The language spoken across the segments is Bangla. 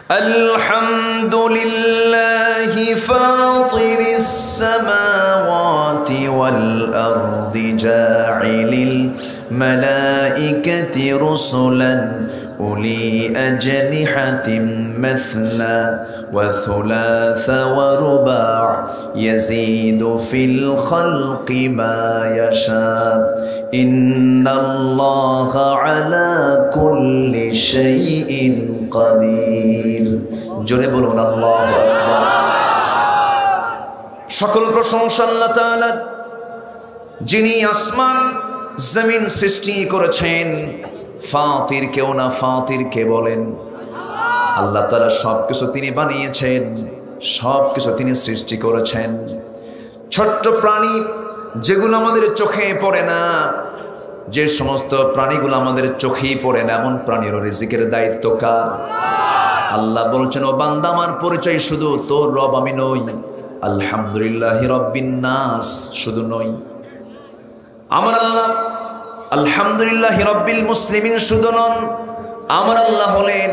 আলহামদুলিল্লাহি ফাতিরিস সামাওয়াতি ওয়াল আরদি জাইলিল মালাইকাতি রুসুলান উলি আজনিহাতিম মাসনা ওয়া থুলাসা ওয়া রুবা' ইয়াজিদু ফিল খালকি মা ইয়াশা ইন্নাল্লাহা আলা কুল্লি শাইইন কাদির। জোরে বলুন আল্লাহু আকবার। সকল প্রশংসা আল্লাহ তাআলার, যিনি আসমান জমিন সৃষ্টি করেছেন। ফাতির কেউ না, ফাতির কে বলেন? আল্লাহ তাআলা সবকিছু তিনি বানিয়েছেন, সবকিছু তিনি সৃষ্টি করেছেন। ছোট্ট প্রাণী যেগুলো আমাদের চোখে পড়ে না, যে সমস্ত প্রাণীগুলো আমাদের চোখেই পড়ে না, এমন প্রাণীর রিজিকের দায়িত্ব কার? আল্লাহ বলছেন, ও বান্দা, আমার পরিচয় শুধু তোর রব আমি নই। আলহামদুলিল্লাহি রাব্বিন নাস শুধু নই, আমার আল্লাহ আলহামদুলিল্লাহি রাব্বিল মুসলিমিন শুধু নন। আমার আল্লাহ হলেন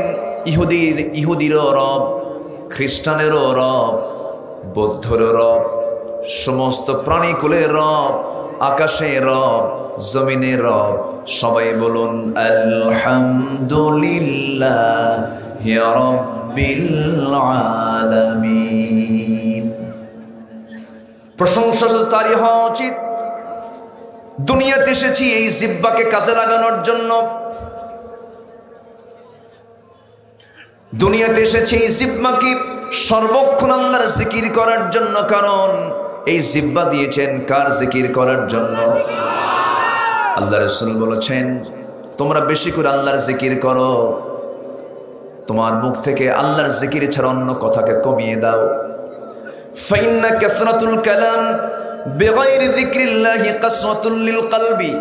ইহুদিরও রব, খ্রিস্টানেরও রব, বৌদ্ধেরও রব, সমস্ত প্রাণীকুলের রব, আকাশের রব, জমিনের রব। সবাই বলুন আলহামদুলিল্লাহি রাব্বিল আলামিন। প্রশংসা শুধু তারই হওয়া উচিত। দুনিয়াতে এসেছি এই জিহ্বাকে কাজে লাগানোর জন্য। দুনিয়াতে এসেছি এই জিহ্বাকে সর্বক্ষণ আল্লাহর জিকির করার জন্য। কারণ এই জিহ্বা দিয়েছেন কার? জিকির করার জন্য। আল্লাহ রাসূল বলেছেন, তোমরা বেশি করে আল্লাহর জিকির করো। তোমার মুখ থেকে আল্লাহর জিকির ছাড়া অন্য কথাকে কমিয়ে দাও। ফাইন্না কাসরাতুল কালাম বিগাইরি যিকরিল্লাহি কাসরাতুল লিল কলবি।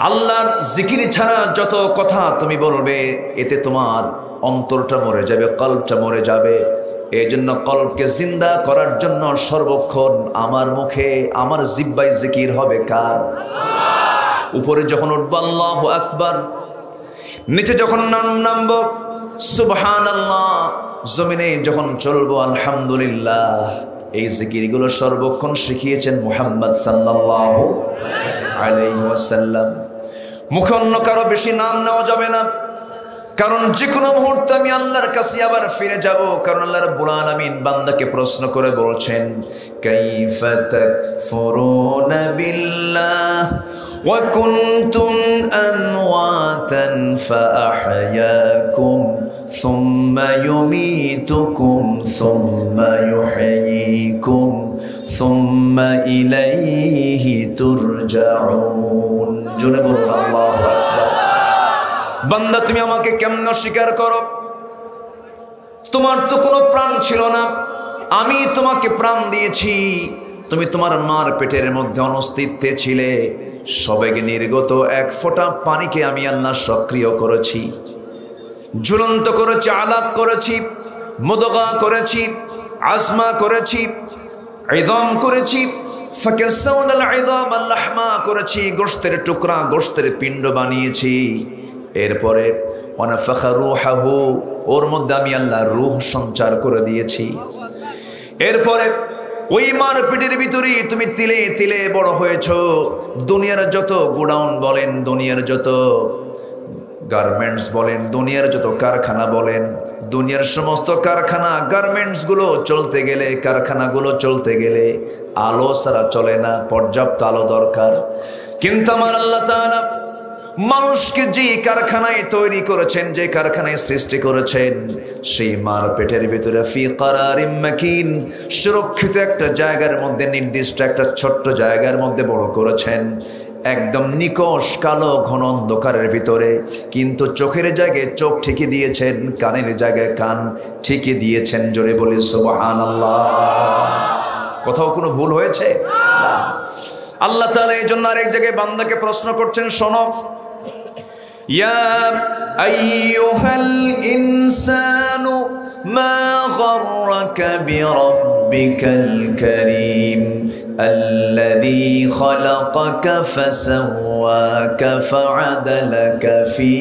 আল্লাহর জিকির ছাড়া যত কথা তুমি বলবে, এতে তোমার অন্তরটা মরে যাবে, কলবটা মরে যাবে। এই জন্য কলবকে জিন্দা করার জন্য সর্বক্ষণ আমার মুখে, আমার জিহ্বায় জিকির হবে কার? উপরে যখন উঠব আল্লাহু আকবার, নিচে যখন নামব সুবহানাল্লাহ, জমিনে যখন চলবো আলহামদুলিল্লাহ। এই জিকিরগুলো সর্বক্ষণ শিখিয়েছেন মুহাম্মদ সাল্লাল্লাহু আলাইহি ওয়াসাল্লাম। মুখে অন্য কারো বেশি নাম নেওয়া যাবে না, কারণ যে কোনো মুহূর্তে আমি আল্লাহর কাছে আবার ফিরে যাব। কারণ আল্লাহ রাব্বুল আলামিন বান্দাকে প্রশ্ন করে বলছেন, কাইফা তাকফুরুনা বিল্লাহ ওয়া কুনতুম আমওয়াতান ফাআহইয়াকুম সুম্মা ইউমীতুকুম সুম্মা ইউহয়ীকুম সুম্মা ইলাইহি তুরজাউন। জোরে বলুন আল্লাহু আকবার। বান্দা, তুমি আমাকে কেমন অস্বীকার করো? তোমার তো কোনো প্রাণ ছিল না, আমি তোমাকে প্রাণ দিয়েছি। তুমি তোমার মার পেটের মধ্যে অনস্তিত্বে ছিলে। সবেগে নির্গত এক ফোঁটা পানিকে আমি আল্লাহ সক্রিয় করেছি, ঝুলন্ত করেছি, আলাক করেছি, মুদগা করেছি, আজমা করেছি, ইযাম করেছি, ফাকাসাউনাল ইযাম লাহমা করেছি, গোশতের টুকরা, গোশতের পিণ্ড বানিয়েছি। এরপরে ওয়ানাফাখা রূহাহু, ওর মধ্যে আমি আল্লাহ রূহ সঞ্চার করে দিয়েছি। এরপরে ওই মার পেটের ভিতরে তুমি তিলে তিলে বড় হয়েছ। দুনিয়ার যত গোডাউন বলেন, দুনিয়ার যত গার্মেন্টস বলেন, দুনিয়ার যত কারখানা বলেন, দুনিয়ার সমস্ত কারখানা গার্মেন্টসগুলো চলতে গেলে, কারখানাগুলো চলতে গেলে আলো ছাড়া চলে না, পর্যাপ্ত আলো দরকার। কিন্তু আমার আল্লাহ তাআলা মানুষকে যে কারখানায় তৈরি করেছেন, যে কারখানায় সৃষ্টি করেছেন, সেই মার পেটের ভিতরে ফি কারারিম মাকিন, সুরক্ষিত একটা জায়গার মধ্যে, নির্দিষ্ট একটা ছোট্ট জায়গার মধ্যে বড় করেছেন, একদম নিকষ কালো ঘন অন্ধকারের ভিতরে। কিন্তু চোখের জায়গায় চোখ ঠিকই দিয়েছেন, কানের জায়গায় কান ঠিকই দিয়েছেন। জোরে বলি সুবহানাল্লাহ। কোথাও কোনো ভুল হয়েছে? আল্লাহ তাআলা এই জন্য আরেক জায়গায় বান্দাকে প্রশ্ন করছেন, শোনো, ইয়া আইয়ুহাল ইনসানু মা গাররাকা বিরাব্বিকাল কারীম আল্লাযী খালাকাকা ফাসাওয়াকা ফাআদালাকা ফি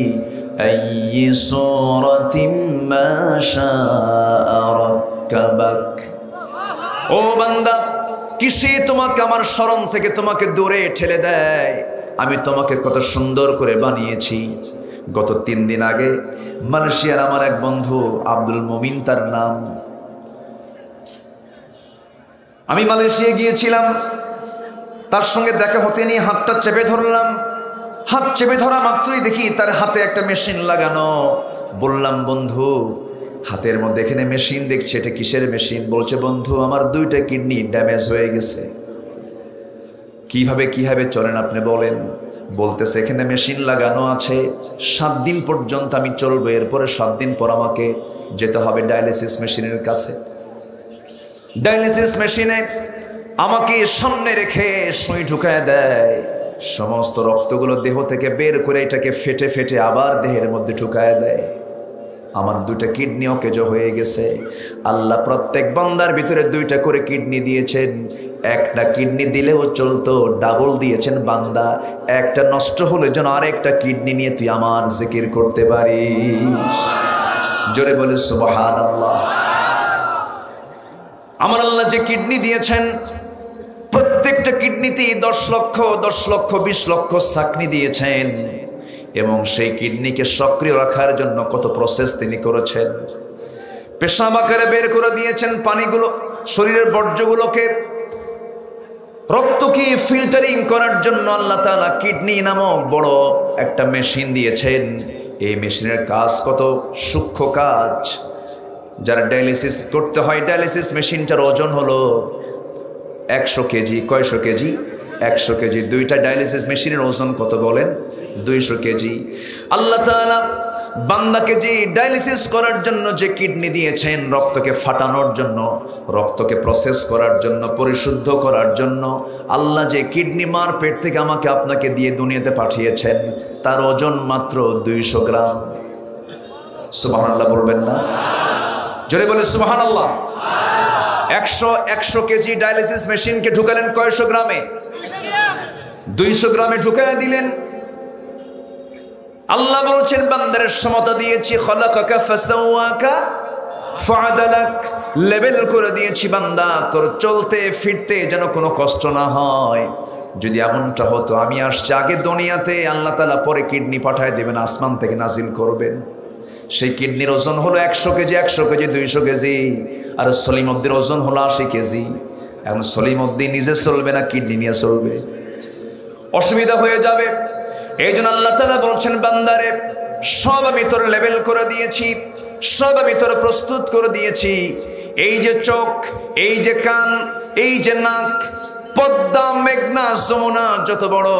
আইয়ি সূরাতিম মা শাআ রাক্কাবাক। ও বান্দা, কিসে তোমাকে আমার স্মরণ থেকে তোমাকে দূরে ঠেলে দেয়? আমি তোমাকে কত সুন্দর করে বানিয়েছি। গত 3 দিন আগে মালয়েশিয়ার আমার এক বন্ধু, আব্দুল মুমিন তার নাম, আমি মালয়েশিয়া গিয়েছিলাম, তার সঙ্গে দেখা হতে নিয়ে হাতটা চেপে ধরলাম। হাত চেপে ধরা মাত্রই দেখি তার হাতে একটা মেশিন লাগানো। বললাম, বন্ধু হাতের মধ্যে এখানে মেশিন দেখছি, এটা কিসের মেশিন? বলছে, বন্ধু আমার 2টা কিডনি ড্যামেজ হয়ে গেছে। কিভাবে চলেন আপনি বলেন? বলতেছে, এখানে মেশিন লাগানো আছে, 7 দিন পর্যন্ত আমি চলবো, এরপরে 7 দিন পর আমাকে যেতে হবে ডায়ালিসিস মেশিনের কাছে। ডায়ালিসিস মেশিনে আমাকে সামনে রেখে সুই ঢুকায় দেয়, সমস্ত রক্তগুলো দেহ থেকে বের করে এটাকে ফেটে ফেটে আবার দেহের মধ্যে ঢুকায় দেয়। আমার 2টা কিডনি অকেজো হয়ে গেছে। আল্লাহ প্রত্যেক বান্দার ভিতরে 2টা করে কিডনি দিয়েছেন। একটা কিডনি দিলেও চলতো, ডাবল দিয়েছেন বান্দা। একটা নষ্ট হলে যেন আরেকটা কিডনি নিয়ে তুই আমার জিকির করতে পারিস। জোরে বলে সুবহানাল্লাহ। আমার আল্লাহ যে কিডনি দিয়েছেন, প্রত্যেকটা কিডনিতেই 10 লক্ষ 20 লক্ষ সাকনি দিয়েছেন, এবং সেই কিডনিকে সক্রিয় রাখার জন্য কত প্রসেস তিনি করেছেন। পেশাব আকারে বের করে দিয়েছেন পানিগুলো, শরীরের বর্জ্যগুলোকে, রক্তকে ফিল্টারিং করার জন্য আল্লাহ তাআলা কিডনি নামক বড় একটা মেশিন দিয়েছেন। এই মেশিনের কাজ কত সূক্ষ্ম কাজ। যারা ডায়ালিসিস করতে হয়, ডায়ালিসিস মেশিনটার ওজন হলো 100 কেজি। কয়শো কেজি? 100 কেজি। 2টা ডায়ালিসিস মেশিনের ওজন কত বলেন? 200 কেজি। আল্লাহ তাআলা বান্দাকে যে ডায়ালিসিস করার জন্য যে কিডনি দিয়েছেন, রক্তকে ফাটানোর জন্য, রক্তকে প্রসেস করার জন্য, পরিশুদ্ধ করার জন্য, আল্লাহ যে কিডনি মার পেট থেকে আমাকে আপনাকে দিয়ে দুনিয়াতে পাঠিয়েছেন, তার ওজন মাত্র 200 গ্রাম। সুবহানাল্লাহ বলবেন না? জোরে বলে সুবহানাল্লাহ। 100 কেজি ডায়ালিসিস মেশিনকে ঢুকালেন কয়শো গ্রামে? 200 গ্রামে ঢুকায় দিলেন। আল্লাহ বলছেন, বান্দারের সমতা দিয়েছি, খালাকাকা ফাসাওয়াকা ফাআদালাক, লেভেল করে দিয়েছি বান্দা, তোর চলতে ফিরতে যেন কোনো কষ্ট না হয়। যদি এমনটা হতো, আমি আসছি আগে দুনিয়াতে, আল্লাহ তাআলা পরে কিডনি পাঠায় দেবেন, আসমান থেকে নাজিল করবেন। সেই কিডনির ওজন হলো 100 কেজি, 200 কেজি। আর সলিমউদ্দিনের ওজন হলো 80 কেজি। এখন সলিমউদ্দিন নিজে চলবে না কিডনি নিয়ে চলবে? অসুবিধা হয়ে যাবে। এই জন্য আল্লাহ তাআলা বলছেন, বান্দারে সব আমি তোর লেভেল করে দিয়েছি, সব আমি তোর প্রস্তুত করে দিয়েছি। এই যে চোখ, এই যে কান, এই যে নাক, পদ্মা, মেঘনা, যমুনা যত বড়,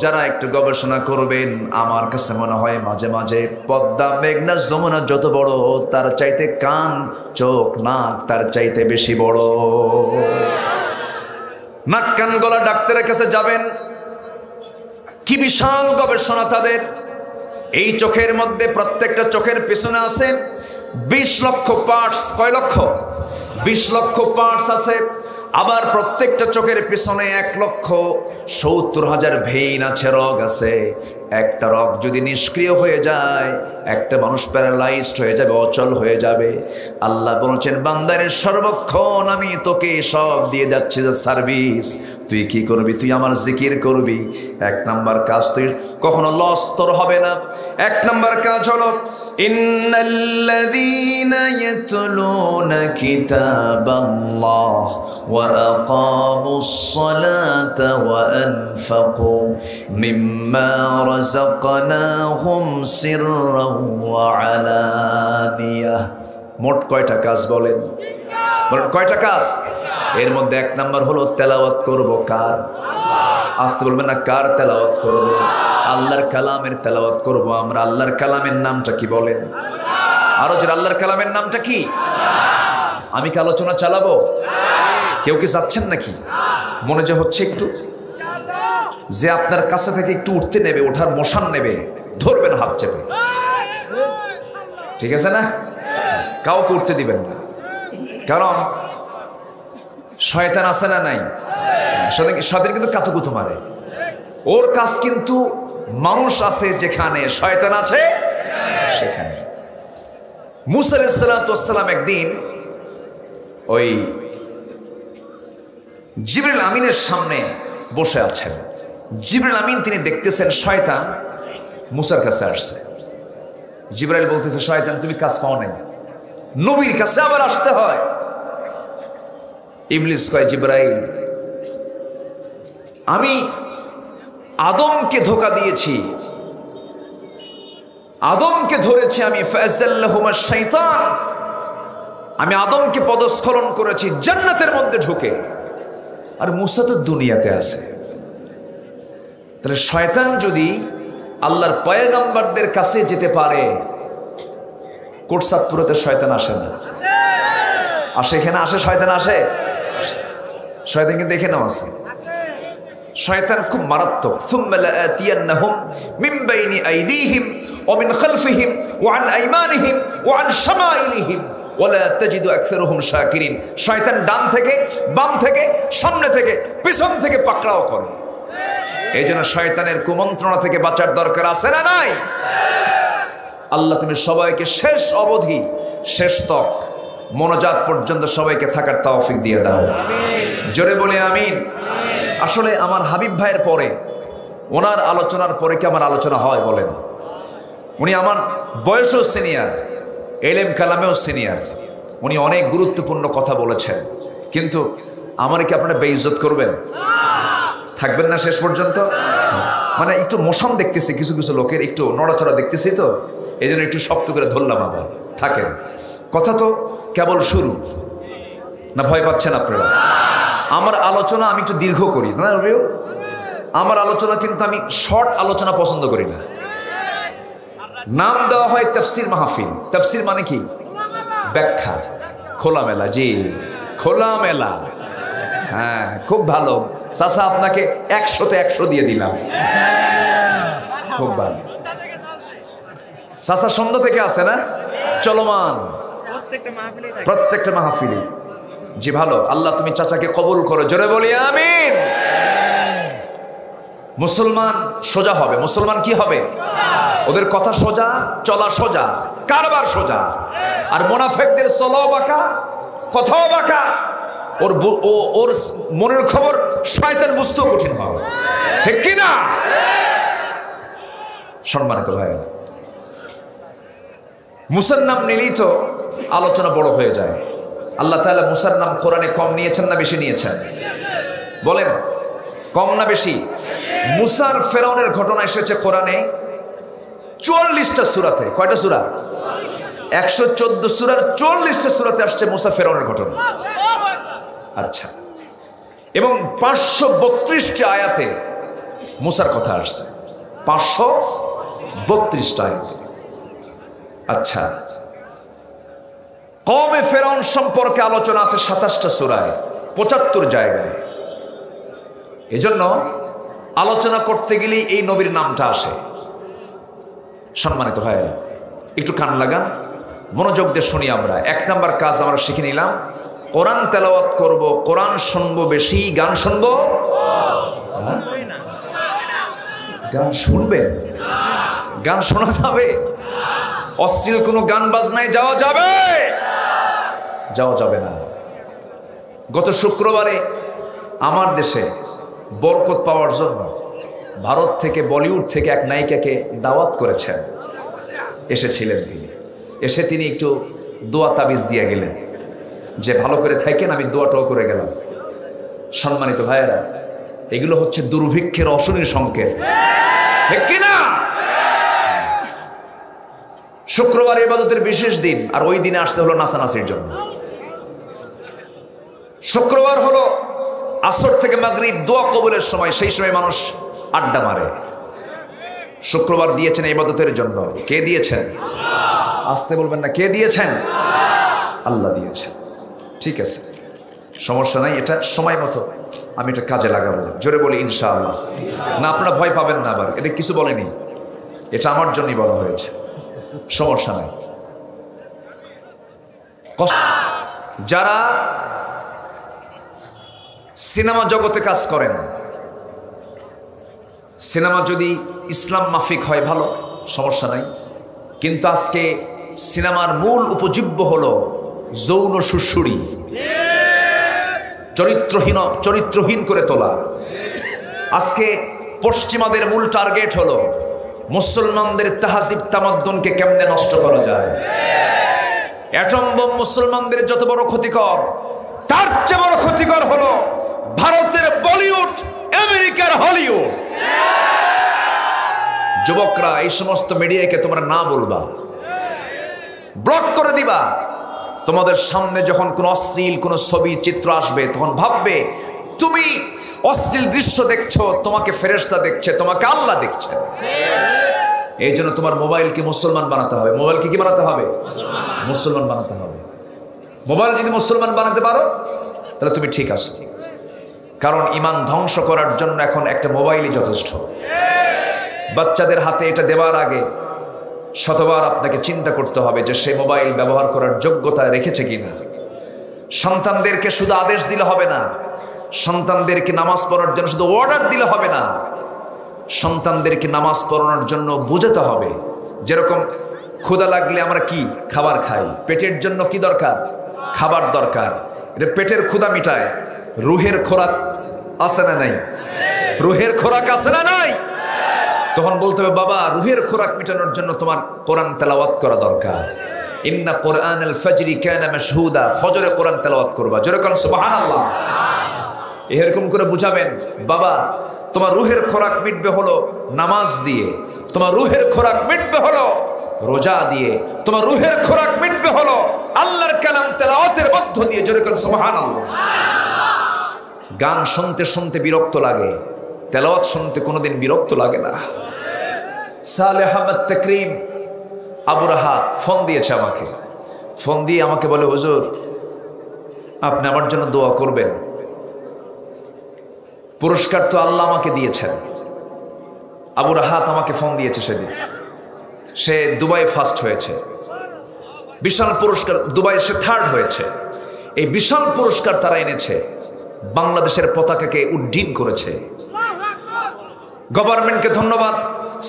যারা একটু গবেষণা করবেন, আমার কাছে মনে হয় মাঝে মাঝে পদ্মা, মেঘনা, যমুনা যত বড়, তার চাইতে কান, চোখ, নাক তার চাইতে বেশি বড়। নাক, কান, গলা ডাক্তারের কাছে যাবেন, কি বিশাল গবেষণা তাদের। এই চোখের মধ্যে, প্রত্যেকটা চোখের পেছনে আছে 20 লক্ষ পার্টস। কয় লক্ষ? 20 লক্ষ পার্টস আছে। আবার প্রত্যেকটা চোখের পিছনে 1,70,000 ভেইন আছে, রগ আছে। একটা রগ যদি নিষ্ক্রিয় হয়ে যায়, একটা মানুষ প্যারালাইজড হয়ে যাবে, অচল হয়ে যাবে। আল্লাহ বলছেন, বান্দারের সর্বক্ষণ আমি তোকে সব দিয়ে যাচ্ছি যে সার্ভিস, তুই কি করবি? তুই আমার জিকির করবি। 1 নাম্বার কাজ, তুই কখনো লস তোর হবে না। 1 নাম্বার কাজ হলো, ইন্নাল্লাযীনা ইয়াতলুনা কিতাবাল্লাহ ওয়া আকামুস সালাতা ওয়া আনফাকু মিম্মা রাযাকনাহুম সিররাও ওয়া আলানিয়াহ। মোট কয়টা কাজ বলেন? বলেন কয়টা কাজ? এর মধ্যে 1 নাম্বার হলো তেলাওয়াত করব। কার? আসতে বলবেন না, কার তেলাওয়াত করব? আল্লাহর কালামের তেলাওয়াত করব আমরা। আল্লাহর কালামের নামটা কি বলেন? আরো জোরে, আল্লাহর কালামের নামটা কি? আমি কি আলোচনা চালাবো? কেউ কি যাচ্ছেন নাকি? মনে যে হচ্ছে একটু, যে আপনার কাছে থেকে একটু উঠতে নেবে, ওঠার মোশান নেবে, ধরবেন হাত চেপে, ঠিক আছে না? কাউকে উঠতে দিবেন না, কারণ শয়তান আছে না নাই? শয়তান কিন্তু কাতুকুতু মারে। ওর কাজ কিন্তু মানুষ আছে যেখানে, শয়তান আছে সেখানে মুসা আলাইহিস সালাতু ওয়াস সালাম একদিন ওই জিবরিল আমিনের সামনে বসে আছেন। জিবরিল আমিন তিনি দেখতেছেন শয়তান মুসার কাছে আসছে। জিবরাইল বলতেছে, শয়তান তুমি কাজ পাও নাই, নবীর কাছে আবার আসতে হয়। ইবলিস কয়, জিবরাইল আমি আদমকে ধোঁকা দিয়েছি, আদমকে ধরেছি আমি, ফাযাল্লাহুমা শাইতান, আমি আদমকে পদস্খলন করেছি জান্নাতের মধ্যে ঢুকে, আর মুসা তো দুনিয়াতে আছে। তাহলে শয়তান যদি আল্লাহর পয়গম্বরদের কাছে যেতে পারে, কোটসাদপুরতে শয়তান আসে না? আসে, এখানে আসে শয়তান, আসে শয়তান, কিন্তু এখানেও আছে শয়তান, খুব মারাত্মক। সুম্মা লাআতিয়ান্নাহুম মিন বাইনি আইদিহিম ওয়া মিন খালফিহিম ওয়া আন আইমানিহিম ওয়া আন শামাইলিহিম ওয়া লা তাজিদু আকসারুহুম শাকিরিন। শয়তান ডান থেকে, বাম থেকে, সামনে থেকে, পিছন থেকে পাকড়াও করে। এই জন্য শয়তানের কুমন্ত্রণা থেকে বাঁচার দরকার আছে না নাই? আল্লাহ তুমি সবাইকে শেষ অবধি, শেষ তক মোনাজাত পর্যন্ত সবাইকে থাকার তৌফিক দিয়ে দাও, জোরে বলে আমিন। আসলে আমার হাবিব ভাইয়ের পরে, ওনার আলোচনার পরে কি আমার আলোচনা হয় বলেন? উনি আমার বয়সও সিনিয়র, এলেম কালামেও সিনিয়র, উনি অনেক গুরুত্বপূর্ণ কথা বলেছেন, কিন্তু আমার কি আপনারা বেইজ্জত করবেন? থাকবেন না শেষ পর্যন্ত? মানে একটু মোশন দেখতেছি, কিছু কিছু লোকের একটু নড়াচড়া দেখতেছি, তো এই জন্য একটু শক্ত করে ধরলাম। আবার থাকেন, কথা তো কেবল শুরু না, ভয় পাচ্ছেন আপনারা? আমার আলোচনা আমি একটু দীর্ঘ করি না, আমার আলোচনা কিন্তু আমি শর্ট আলোচনা পছন্দ করি না। নাম দেওয়া হয় তাফসীর মাহফিল। তাফসীর মানে কি? ব্যাখ্যা, খোলামেলা। জি, খোলামেলা, হ্যাঁ, খুব ভালো চাচা, আপনাকে 100-তে 100 দিয়ে দিলাম, খুব ভালো। চাচা সন্ধ্যা থেকে আছে না, চলমান প্রত্যেকটা মাহফিলে। জি ভালো, আল্লাহ তুমি চাচাকে কবুল করো, জোরে বলি আমিন। মুসলমান সোজা হবে। মুসলমান কি হবে? ওদের কথা সোজা, চলা সোজা, কারবার সোজা। আর মুনাফিকদের চলাও বাঁকা, কথাও বাঁকা। ওর মনের খবর শয়তান বুঝতেও কঠিন হবে, ঠিক কি না? সম্মানিত ভাই, মুসার নাম নিলেই তো আলোচনা বড় হয়ে যায়। আল্লাহ তাআলা মুসার নাম কোরআনে কম নিয়েছেন না বেশি নিয়েছেন? বলেন, কম না বেশি? মুসার ফেরাউনের ঘটনা এসেছে কোরআনে 44টা সূরাতে। কয়টা সূরা? 114 সূরার 44টা সূরাতে আসছে মুসা ফেরাউনের ঘটনা। আচ্ছা, এবং 532টা আয়াতে মুসার কথা আসছে, 532টা আয়াতে। আচ্ছা, কওমে ফেরাউন সম্পর্কে আলোচনা আছে 27টা সূরায়, 75 জায়গায়। এজন্য আলোচনা করতে গেলেই এই নবীর নামটা আসে। সম্মানিত ভাইয়েরা, একটু কান লাগান, মনোযোগ দিয়ে শুনি। আমরা 1 নাম্বার কাজ আমরা শিখে নিলাম, কোরআন তেলাওয়াত করব, কোরআন শুনবো বেশি, গান শুনবো। গান শুনবেন? গান শোনা যাবে? অশ্লীল কোনো গান বাজনায় যাওয়া যাবে? যাওয়া যাবে না। গত শুক্রবারে আমার দেশে বরকত পাওয়ার জন্য ভারত থেকে, বলিউড থেকে এক নায়িকাকে দাওয়াত করেছেন। এসেছিলেন তিনি, এসে তিনি একটু দোয়া তাবিজ দিয়ে গেলেন যে ভালো করে থাকেন, আমি দোয়াটাও করে গেলাম। সম্মানিত ভাইয়েরা, এগুলো হচ্ছে দুর্ভিক্ষের অশনির সংকেত, ঠিক কিনা? শুক্রবার ইবাদতের বিশেষ দিন, আর ওই দিনে আসছে হলো নাচানাচির জন্য। শুক্রবার হলো আসর থেকে মাগরিব দোয়া কবুলের সময়, সেই সময় মানুষ আড্ডা মারে। শুক্রবার দিয়েছেন ইবাদতের জন্য। কে দিয়েছেন? আসতে বলবেন না, কে দিয়েছেন? আল্লাহ দিয়েছেন। ঠিক আছে, সমস্যা নাই, এটা সময় মতো আমি এটা কাজে লাগাবো। জোরে বলি ইনশাআল্লাহ। না, আপনারা ভয় পাবেন না, আবার এটা কিছু বলেনি, এটা আমার জন্যই বলা হয়েছে, সমস্যা নাই। যারা সিনেমা জগতে কাজ করেন, সিনেমা যদি ইসলাম মাফিক হয় ভালো, সমস্যা নাই। কিন্তু আজকে সিনেমার মূল উপজীব্য হলো যৌন সুশুরি, চরিত্রহীন করে তোলা। আজকে পশ্চিমাদের মূল টার্গেট হলো মুসলমানদের তাহজিব তামাদ্দুনকে কেমনে নষ্ট করা যায়। অ্যাটম বোম মুসলমানদের যত বড় ক্ষতিকর, তার চেয়ে বড় ক্ষতিকর হলো ভারতের বলিউড, আমেরিকার হলিউড। যুবকরা, এই সমস্ত মিডিয়াকে তোমরা না বলবা, ব্লক করে দিবা। তোমাদের সামনে যখন কোন অশ্লীল কোন ছবি চিত্র আসবে, তখন ভাববে তুমি অশ্লীল দৃশ্য দেখছো, তোমাকে ফেরেশতা দেখছে, তোমাকে আল্লাহ দেখছে। এই জন্য তোমার মোবাইলকে মুসলমান বানাতে হবে। মোবাইলকে কি বানাতে হবে? মুসলমান বানাতে হবে। মোবাইল যদি মুসলমান বানাতে পারো তাহলে তুমি ঠিক আছো। কারণ ঈমান ধ্বংস করার জন্য এখন একটা মোবাইলই যথেষ্ট। বাচ্চাদের হাতে এটা দেওয়ার আগে শতবার আপনাকে চিন্তা করতে হবে যে সে মোবাইল ব্যবহার করার যোগ্যতা রেখেছে কিনা। সন্তানদেরকে শুধু আদেশ দিলে হবে না, সন্তানদেরকে নামাজ পড়ার জন্য শুধু অর্ডার দিলে হবে না, সন্তানদেরকে নামাজ পড়ানোর জন্য বুঝাতে হবে। যেরকম ক্ষুধা লাগলে আমরা কি খাবার খাই, পেটের জন্য কি দরকার? খাবার দরকার। এটা পেটের ক্ষুধা মিটায়। রুহের খোরাক আছে না নাই? রুহের খোরাক আছে না নাই? তখন বলতে হবে, বাবা রুহের খোরাক মেটানোর জন্য তোমার কোরআন তেলাওয়াত করা দরকার। ইন্না কোরআনাল ফাজরি কানা মাশহুদা, ফজরে কোরআন তেলাওয়াত করবা। জোরে কোন সুবহানাল্লাহ। এরকম করে বুঝাবেন, বাবা তোমার রুহের খোরাক মিটবে হলো নামাজ দিয়ে, তোমার রুহের খোরাক মিটবে হলো রোজা দিয়ে, তোমার রুহের খোরাক মিটবে হলো আল্লাহর কালাম তেলাওয়াতের মধ্য দিয়ে। জোরে কোন সুবহানাল্লাহ। গান শুনতে শুনতে বিরক্ত লাগে, তেলাওয়াত শুনতে কোনোদিন বিরক্ত লাগে না। সালেহ আহমদ তাকরিম আবু রাহাত ফোন দিয়েছে আমাকে। ফোন দিয়ে আমাকে বলে, হুজুর আপনি আমার জন্য দোয়া করবেন। পুরস্কার তো আল্লাহ আমাকে দিয়েছেন। আবু রাহাত আমাকে ফোন দিয়েছে সেদিন। সে দুবাই ফার্স্ট হয়েছে, বিশাল পুরস্কার। দুবাই সে থার্ড হয়েছে। এই বিশাল পুরস্কার তারা এনেছে, বাংলাদেশের পতাকাকে উড্ডীন করেছে। গভর্নমেন্টকে ধন্যবাদ।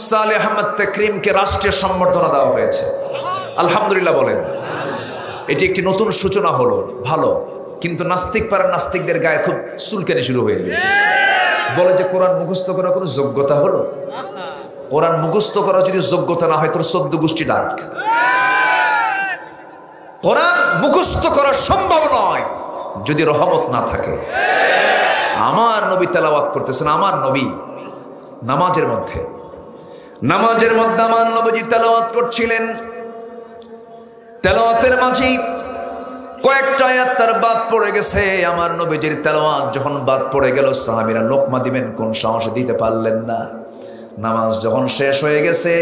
সালেহ আহমদ তাকরিমকে রাষ্ট্রীয় সম্বর্ধনা দেওয়া হয়েছে। আলহামদুলিল্লাহ বলেন। এটি একটি নতুন সূচনা হলো, ভালো। কিন্তু নাস্তিক পাড়ার নাস্তিকদের গায়ে খুব চুলকানি শুরু হয়ে গেছে। বলে যে কোরআন মুখস্থ করা কোনো যোগ্যতা হলো? কোরআন মুখস্থ করা যদি যোগ্যতা না হয়, তোর 14 গোষ্ঠী ডাক। কোরআন মুখস্থ করা সম্ভব নয় যদি রহমত না থাকে। আমার নবী তেলাওয়াত করতেছেন, আমার নবী নামাজের মধ্যে আমার নবীজি তেলাওয়াত করছিলেন। তেলাওয়াতের মাঝে কয়েকটা আয়াত তার বাদ পড়ে গেছে। আমার নবীজির তেলাওয়াত যখন বাদ পড়ে গেল, সাহাবীরা লোকমা দিবেন কোন সাহসে দিতে পারলেন না। নামাজ যখন শেষ হয়ে গেছে,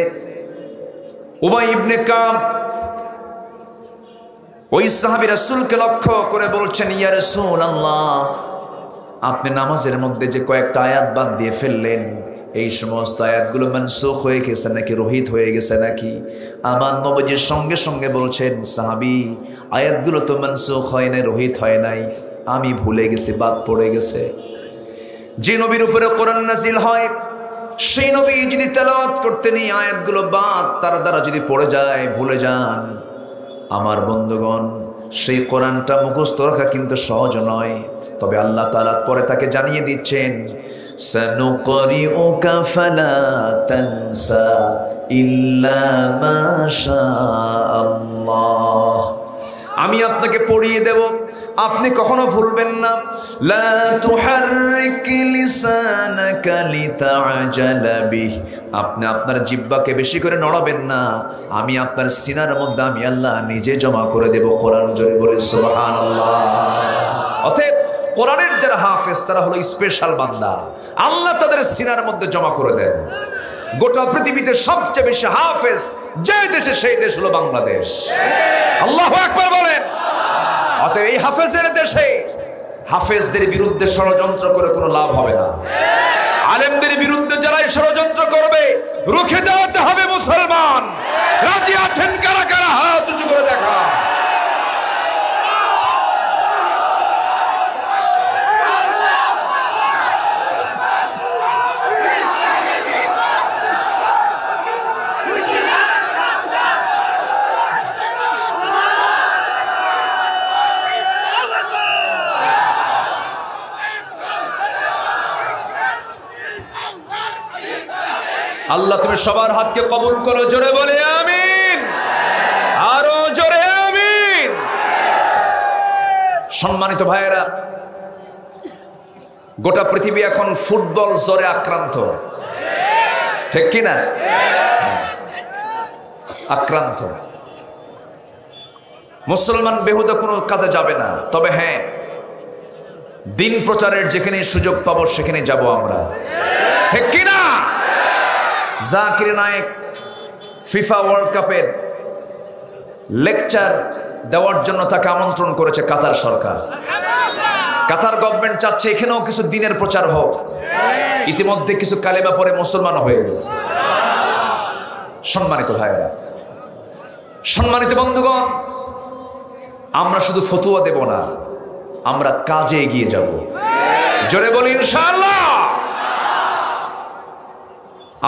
উবাই ইবনে কাব ওই সাহাবী রাসূলকে লক্ষ্য করে বলছেন, ইয়া রাসূলুল্লাহ, আপনি নামাজের মধ্যে যে কয়েকটা আয়াত বাদ দিয়ে ফেললেন, এই সমস্ত আয়াতগুলো মানসুখ হয়ে গেছে নাকি রহিত হয়ে গেছে নাকি? আমার নবীজির সঙ্গে সঙ্গে বলছেন, সাহাবী আয়াতগুলো তো মানসুখ হয় নাই, রহিত হয় নাই, আমি ভুলে গেছি, বাদ পড়ে গেছে। যে নবীর উপরে কোরআন নাজিল হয়, সেই নবী যদি তেলাওয়াত করতে নিয়ে আয়াতগুলো বাদ তার দ্বারা যদি পড়ে যায়, ভুলে যান, আমার বন্ধুগণ, সেই কোরআনটা মুখস্থ রাখা কিন্তু সহজ নয়। তবে আল্লাহ তাআলা পরে তাকে জানিয়ে দিচ্ছেন, সানুকরিউকা ফালা তানসা ইল্লা মা শাআল্লাহ। আমি আপনাকে পড়িয়ে দেব, আপনি কখনো ভুলবেন না। লা তুহাররিক লিসানাকা লিতাআজালা বিহ। আপনি আপনার জিহ্বাকে বেশি করে নড়াবেন না, আমি আপনার সিনার মধ্যে আমি আল্লাহ নিজে জমা করে দেব। কোরআন জোরে বলে সুবহানাল্লাহ। অতএব কোরআনের যারা হাফেজ তারা হলো স্পেশাল বান্দা, আল্লাহ তাদের সিনার মধ্যে জমা করে দেন। গোটা পৃথিবীতে সবচেয়ে বেশি হাফেজ যে দেশে, সেই দেশ হলো বাংলাদেশ। আল্লাহু আকবার বলেন। অতএব এই হাফেজের দেশে হাফেজদের বিরুদ্ধে ষড়যন্ত্র করে কোনো লাভ হবে না। আলেমদের বিরুদ্ধে যারাই ষড়যন্ত্র করবে, রুখে দেওয়াতে হবে মুসলমান। রাজি আছেন কারা কারা? হাত উঁচু করে দেখা। আল্লাহ তুমি সবার হাতকে কবুল করো, জোরে বলে আমিন, আরো জোরে আমিন। সম্মানিত ভাইয়েরা, গোটা পৃথিবী এখন ফুটবল জ্বরে আক্রান্ত, ঠিক কিনা? আক্রান্ত। মুসলমান বেহুদা কোনো কাজে যাবে না, তবে হ্যাঁ, দিন প্রচারের যেখানে সুযোগ পাবো সেখানে যাব আমরা, ঠিক কিনা? জাকির নায়েক ফিফা ওয়ার্ল্ড কাপের লেকচার দেওয়ার জন্য তাকে আমন্ত্রণ করেছে কাতার সরকার। কাতার গভর্নমেন্ট চাচ্ছে এখানেও কিছু দিনের প্রচার হোক। ইতিমধ্যে কিছু কালেমা পরে মুসলমান হয়ে গেছে। সম্মানিত ভাইয়েরা, সম্মানিত বন্ধুগণ, আমরা শুধু ফতুয়া দেব না, আমরা কাজে এগিয়ে যাব, জোরে বলি ইনশাআল্লাহ।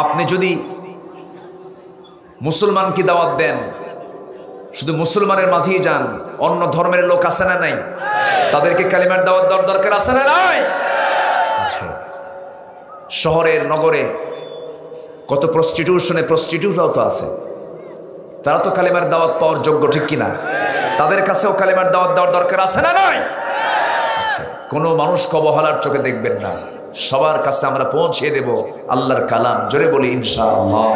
আপনি যদি মুসলমানকে দাওয়াত দেন, শুধু মুসলমানের মাঝেই যান, অন্য ধর্মের লোক আছে না নাই? তাদেরকে কালিমার দাওয়াত দেওয়ার দরকার আছে না নাই? শহরের নগরে কত প্রস্টিটিউটরাও তো আছে, তারা তো কালিমার দাওয়াত পাওয়ার যোগ্য, ঠিক কিনা? তাদের কাছেও কালিমার দাওয়াত দেওয়ার দরকার আছে না নাই? কোনো মানুষকে অবহেলার চোখে দেখবেন না, সবার কাছে আমরা পৌঁছে দেব আল্লাহর কালাম, জোরে বলি ইনশাআল্লাহ।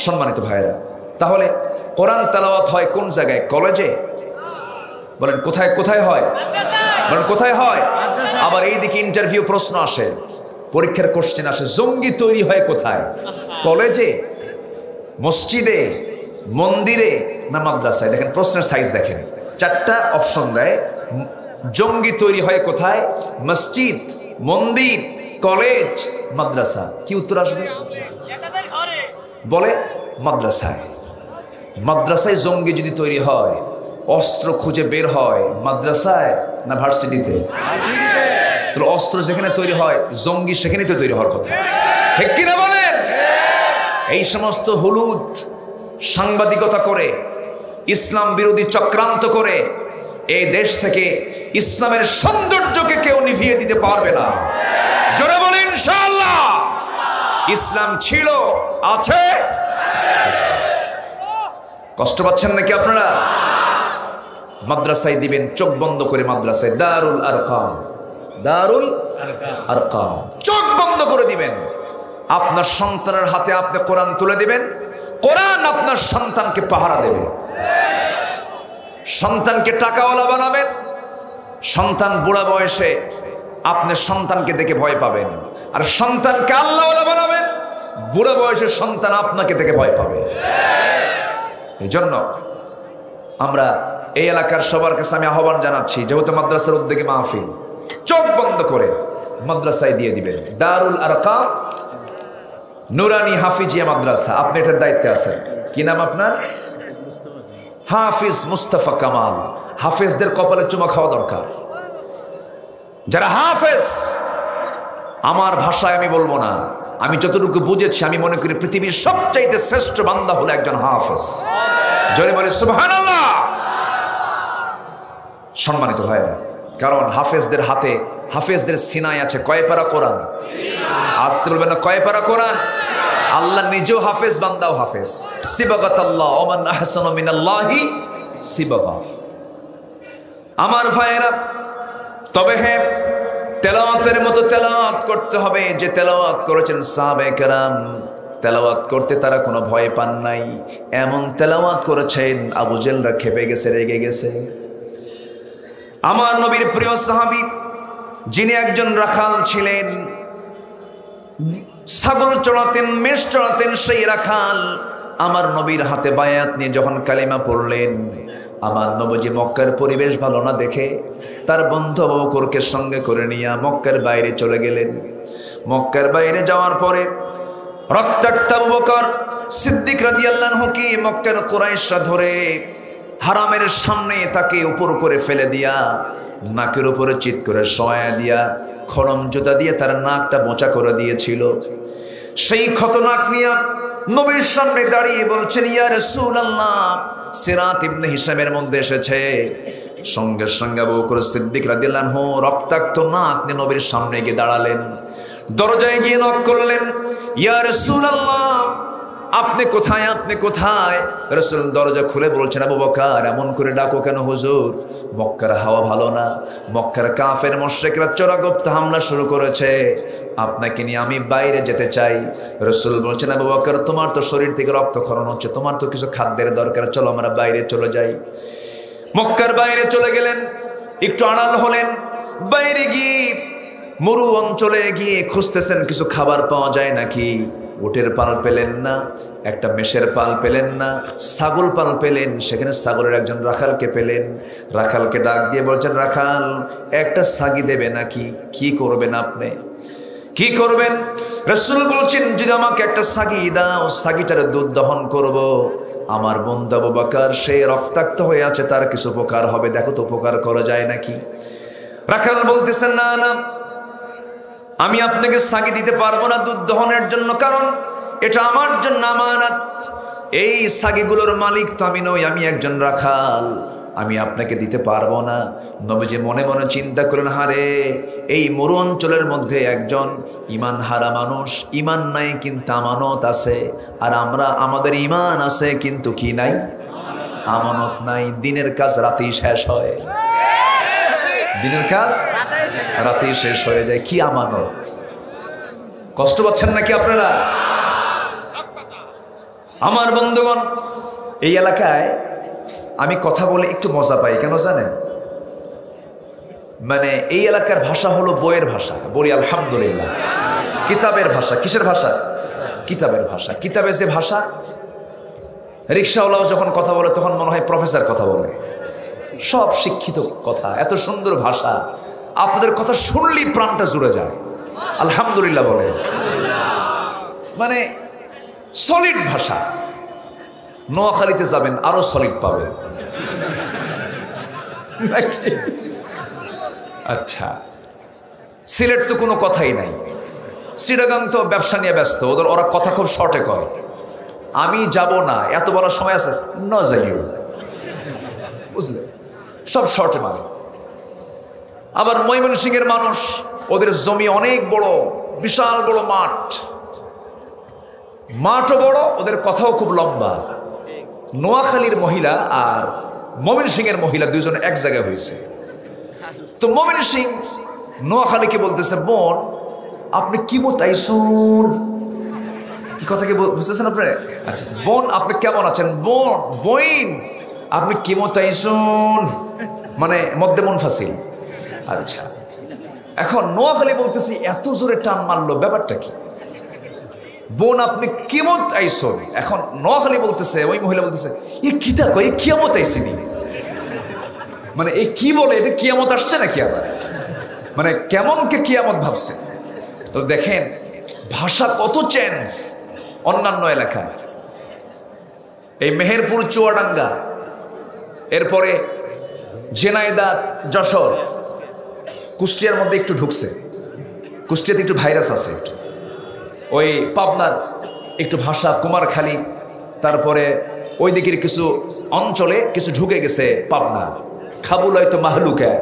সম্মানিত ভাইরা, তাহলে কোরআন তেলাওয়াত হয় কোন জায়গায়? কলেজে? বলেন কোথায় কোথায় হয়? বলেন কোথায় হয়? আবার এইদিকে ইন্টারভিউ প্রশ্ন আসে, পরীক্ষার কোশ্চেন আসে, জঙ্গি তৈরি হয় কোথায়? কলেজে, মসজিদে, মন্দিরে না মাদ্রাসায়? দেখেন প্রশ্নের সাইজ দেখেন, 4টা অপশন দেয়। জঙ্গি তৈরি হয় কোথায়? মসজিদ, মন্দির, কলেজ, মাদ্রাসা। কি উত্তর আসবে? বলে মাদ্রাসায়। মাদ্রাসায় জঙ্গি যদি তৈরি হয়, অস্ত্র খুঁজে বের হয় মাদ্রাসায় না ভার্সিটিতে? অস্ত্র যেখানে তৈরি হয়, জঙ্গি সেখানেই তো তৈরি হওয়ার কথা, ঠিক কিনা বলেন? এই সমস্ত হলুদ সাংবাদিকতা করে, ইসলাম বিরোধী চক্রান্ত করে এই দেশ থেকে ইসলামের সৌন্দর্যকে কেউ নিভিয়ে দিতে পারবে না, জোরে বলেন ইনশাআল্লাহ। ইসলাম ছিল, আছে। কষ্ট পাচ্ছেন নাকি আপনারা? মাদ্রাসায় দিবেন, চোখ বন্ধ করে মাদ্রাসায়, দারুল আরকাম, দারুল আরকাম, চোখ বন্ধ করে দিবেন। আপনার সন্তানের হাতে আপনি কোরআন তুলে দিবেন, কোরআন আপনার সন্তানকে পাহারা দেবে। সন্তানকে টাকাওয়ালা বানাবেন, সন্তান বুড়া বয়সে আপনি সন্তানকে দেখে ভয় পাবেন। আর সন্তানকে আল্লাহওয়ালা বানাবেন, বুড়া বয়সের সন্তান আপনাকে দেখে ভয় পাবে। এই জন্য আমরা এই এলাকার সবার কাছে আমি আহ্বান জানাচ্ছি, যেহেতু মাদ্রাসার উদ্যোগে মাহফিল, চোখ বন্ধ করে মাদ্রাসায় দিয়ে দিবেন। দারুল আরকাম নুরানি হাফিজিয়া মাদ্রাসা, আপনি এটার দায়িত্বে আছেন। কি নাম আপনার? হাফিজ মুস্তাফা কামাল। হাফেজদের কপালে চুমা খাওয়া দরকার। যারা হাফেজ, আমার ভাষায় আমি বলবো না, আমি যতটুকু বুঝেছি আমি মনে করি পৃথিবীর সবচাইতে শ্রেষ্ঠ বান্দা হলো একজন হাফেজ, জোরে বলে সুবহানাল্লাহ। সম্মানিত ভাইরা, কারণ হাফেজদের হাতে, হাফেজদের সিনায় আছে কয় পারা কোরআন? আসতে বলবেন না, কয় পারা কোরআন? আল্লাহ নিজেও হাফেজ, বান্দাও হাফেজ। সিবাগাতাল্লাহ ওমান আহসানু মিনাল্লাহি সিবাগা। আমার ভাইয়েরা, তবে হ্যাঁ, তেলাওয়াতের মতো তেলাওয়াত করতে হবে যে তেলাওয়াত করেছেন সাহাবায়ে কেরাম। তেলাওয়াত করতে তারা কোনো ভয় পান নাই, এমন তেলাওয়াত করেছেন আবু জেহলরা খেপে গেছে, রেগে গেছে। আমার নবীর প্রিয় সাহাবী, যিনি একজন রাখাল ছিলেন, ছাগল চড়াতেন, মেষ চড়াতেন, সেই রাখাল আমার নবীর হাতে বায়াত নিয়ে যখন কালিমা পড়লেন, আমার নবীজি মক্কার পরিবেশ ভালো না দেখে তার বন্ধু আবু বকরকে সঙ্গে করে নিয়ে মক্কার বাইরে চলে গেলেন। মক্কার বাইরে যাওয়ার পরে রক্তাক্ত আবু বকর সিদ্দিক রাদিয়াল্লাহু আনহুকে মক্কার কুরাইশরা ধরে হারামের সামনে তাকে উপর করে ফেলে দিয়া, নাকের উপরে চিৎ করে শোয়া দিয়া, খড়ম জুতা দিয়ে তার নাকটা বোঁচা করে দিয়েছিল। সেই ক্ষত নাক নিয়ে নবীর সামনে দাঁড়িয়ে বলছেন, ইয়া রাসূলুল্লাহ, সিরাত ইবনে হিশামের মধ্যে এসেছে। সঙ্গে সঙ্গে আবু বকর সিদ্দিক রাদিয়াল্লাহু আনহু রক্তাক্ত নাক নিয়ে নবীর সামনে গিয়ে দাঁড়ালেন। দরজায় গিয়ে নক করলেন, ইয়া রাসূলুল্লাহ, আপনি কোথায়, আপনি কোথায়? রাসূল দরজা খুলে বলছেন, আবু বকর, এমন করে ডাকো কেন হুজুর? মক্কার হাওয়া ভালো না, মক্কার কাফের মুশরিকরা চোরাগুপ্ত হামলা শুরু করেছে, আপনাকে নিয়ে আমি বাইরে যেতে চাই। রাসূল বলছেন, আবু বকর, তোমার তো শরীর থেকে রক্তক্ষরণ হচ্ছে, তোমার তো কিছু খাদ্যের দরকার, চলো আমরা বাইরে চলে যাই। মক্কার বাইরে চলে গেলেন, একটু আড়াল হলেন, বাইরে গিয়ে মরু অঞ্চলে গিয়ে খুঁজতেছেন কিছু খাবার পাওয়া যায় নাকি। উটের পাল পেলেন না, একটা মেষের পাল পেলেন না, ছাগল পাল পেলেন। সেখানে ছাগলের একজন রাখালকে পেলেন। রাখালকে ডাক দিয়ে বলছেন, রাখাল, একটা ছাগি দেবে নাকি? কি করবেন আপনি, কি করবেন? রাসূল বলছেন, যদি আমাকে একটা ছাগি দাও, ছাগিটার দুধ দহন করব। আমার বন্ধু আবু বকর সে রক্তাক্ত হয়ে আছে, তার কিছু উপকার হবে, দেখো তো উপকার করা যায় নাকি। রাখাল বলতেছেন, না না, আমি আপনাকে ছাগি দিতে পারবো না দুধ দহনের জন্য, কারণ এটা আমার জন্য আমানত। এই ছাগিগুলোর মালিক তো আমি নই, আমি একজন রাখাল, আমি আপনাকে দিতে পারবো না। নবীজি মনে মনে চিন্তা করলেন, হারে, এই মরু অঞ্চলের মধ্যে একজন ইমান হারা মানুষ, ইমান নাই কিন্তু আমানত আছে, আর আমরা আমাদের ইমান আছে কিন্তু কি নাই, আমানত নাই। দিনের কাজ রাতেই শেষ হয়, দিনের কাজ রাতেই শেষ হয়ে যায়, কি আমানত। কষ্ট পাচ্ছেন নাকি আপনারা? আমার বন্ধুগণ, এই এলাকায় আমি কথা বলে একটু মজা পাই, কেন জানেন? মানে এই এলাকার ভাষা হলো বইয়ের ভাষা, বলি আলহামদুলিল্লাহ। কিতাবের ভাষা, কিসের ভাষা? কিতাবের ভাষা। কিতাবের যে ভাষা, রিক্সাওয়ালাও যখন কথা বলে তখন মনে হয় প্রফেসর কথা বলে, সব শিক্ষিত কথা, এত সুন্দর ভাষা, আপনাদের কথা শুনলেই প্রাণটা জুড়ে যায়। আলহামদুলিল্লাহ বলে, মানে সলিড ভাষা। নোয়াখালীতে যাবেন, আরো সলিড পাবেন। আচ্ছা, সিলেট তো কোনো কথাই নাই, চিটাগাং তো ব্যবসা নিয়ে ব্যস্ত, ওরা কথা খুব শর্টে কয়। আমি যাব না, এত বলার সময় আছে, ন যাইও, বুঝলে, সব শর্টে মানে। আবার ময়মনসিংহের মানুষ, ওদের জমি অনেক বড়, বিশাল বড় মাঠ, মাঠও বড়, ওদের কথাও খুব লম্বা। নোয়াখালীর মহিলা আর ময়মনসিংহের মহিলা দুইজন এক জায়গায় হয়েছে। তো ময়মনসিংহ নোয়াখালীকে বলতেছে, বোন আপনি কি মতাইছুন? কি কথা কি বুঝতেছেন আপনি? আচ্ছা, বোন আপনি কেমন আছেন? বোন, বইন আপনি কি মতাইছুন, মানে মধ্যে মন ফাসিল। আচ্ছা, এখন নোয়াখালী বলতেছি, এত জোরে টান মারলো, ব্যাপারটা কি? বোন আপনি কিমত আইসন। এখন নোয়াখালী বলতেছে, ওই মহিলা বলতেছে, এ কি তা কই, কিয়ামত আইসিনি, মানে এই কি বলে, এটা কিয়ামত আসছে নাকি আবার, মানে কেমন কে কিয়ামত ভাবছে। তো দেখেন ভাষা কত চেঞ্জ অন্যান্য এলাকায়। এই মেহেরপুর, চুয়াডাঙ্গা, এরপরে ঝিনাইদহ, যশোর, কুষ্টিয়ার মধ্যে একটু ঢুকছে, কুষ্টিয়াতে একটু ভাইরাস আছে, ওই পাবনার একটু ভাষা, কুমারখালী, তারপরে ওই দিকের কিছু অঞ্চলে কিছু ঢুকে গেছে, পাবনা, খাবুল হয়তো মাহলুকা,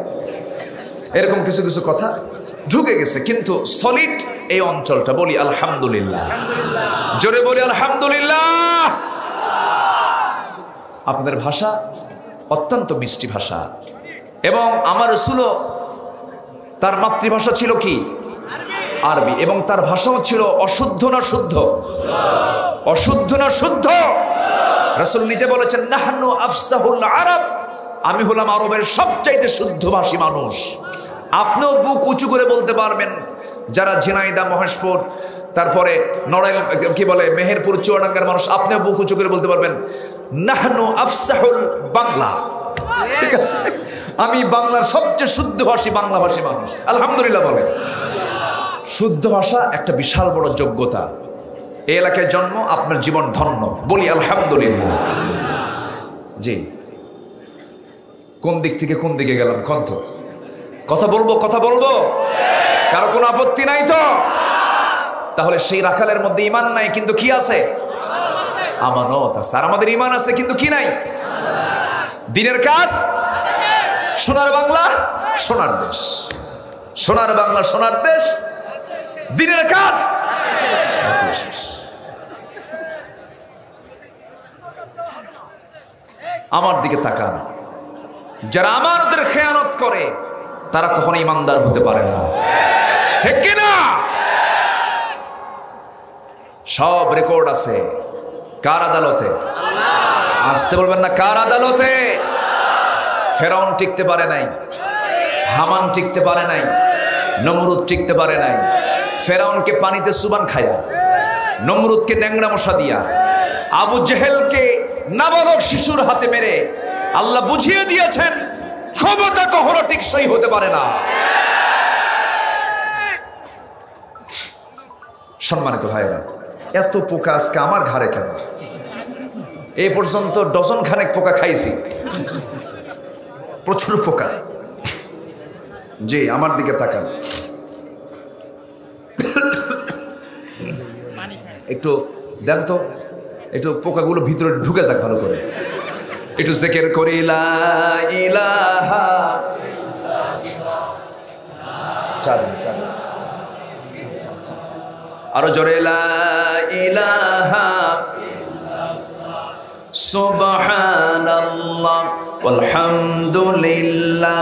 এরকম কিছু কিছু কথা ঢুকে গেছে, কিন্তু সলিড এই অঞ্চলটা। বলি আলহামদুলিল্লাহ, জোরে বলি আলহামদুলিল্লাহ। আপনাদের ভাষা অত্যন্ত মিষ্টি ভাষা, এবং আমার রাসূলও তার মাতৃভাষা ছিল কি? আরবি, এবং তার ভাষাও ছিল অশুদ্ধ না শুদ্ধ? অশুদ্ধ না শুদ্ধ? রাসূল নিজে বলেছেন, নাহনু আফসাহুল আরব, আমি হলাম আরবের সবচাইতে শুদ্ধভাষী মানুষ। আপনিও বুক উঁচু করে বলতে পারবেন, যারা ঝিনাইদহ, মহেশপুর, তারপরে নড়াইল, কি বলে, মেহেরপুর, চুয়াডাঙ্গার মানুষ, আপনিও বুক উঁচু করে বলতে পারবেন, নাহনু আফসাহুল বাংলা। ঠিক আছে, আমি বাংলার সবচেয়ে শুদ্ধভাষী বাংলাভাষী মানুষ। আলহামদুলিল্লাহ বলেন। শুদ্ধ ভাষা একটা বিশাল বড় যোগ্যতা। এই এলাকায় জন্ম, আপনার জীবন ধন্য। বলি আলহামদুলিল্লাহ। জি, কোন দিক থেকে কোন দিকে গেলাম? কণ্ঠ কথা বলবো, কথা বলবো, কারো কোনো আপত্তি নাই তো? তাহলে সেই রাখালের মধ্যে ইমান নাই, কিন্তু কি আছে? আমানত আছে। আর আমাদের ইমান আছে কিন্তু কি নাই? দিনের কাজ। সোনার বাংলা, সোনার দেশ, সোনার বাংলা, সোনার দেশ। দিনের কাজ আমার দিকে তাকান, যারা আমানতের খেয়ানত করে তারা কখনো ইমানদার হতে পারে না, ঠিক কিনা? সব রেকর্ড আছে কার আদালতে? আসতে বলবেন না, কার আদালতে? ফেরাউন টিকতে পারে নাই, হামান টিকতে পারে নাই, নমরুদ টিকতে পারে নাই। ফেরাউনকে পানিতে সুবান খায়া, নমরুদকে ন্যাংরা মশা দিয়া, আবু জেহেলকে নাবালক শিশুর হাতে মেরে আল্লাহ বুঝিয়ে দিয়েছেন ক্ষমতা কখনো টিকসই হতে পারে না। সম্মানিত ভাইরা, এত পোকা আজকে আমার ঘাড়ে কেন? এই পর্যন্ত ডজন খানেক পোকা খাইছি, প্রচুর পোকা। জি, আমার দিকে তাকান, একটু দেন তো, একটু পোকাগুলো ভিতরে ঢুকে যাক ভালো করে। একটু জিকির করি লা ইলাহা, আরো জোরে লা ইলাহা সুবহানাল্লাহ আলহামদুলিল্লাহ,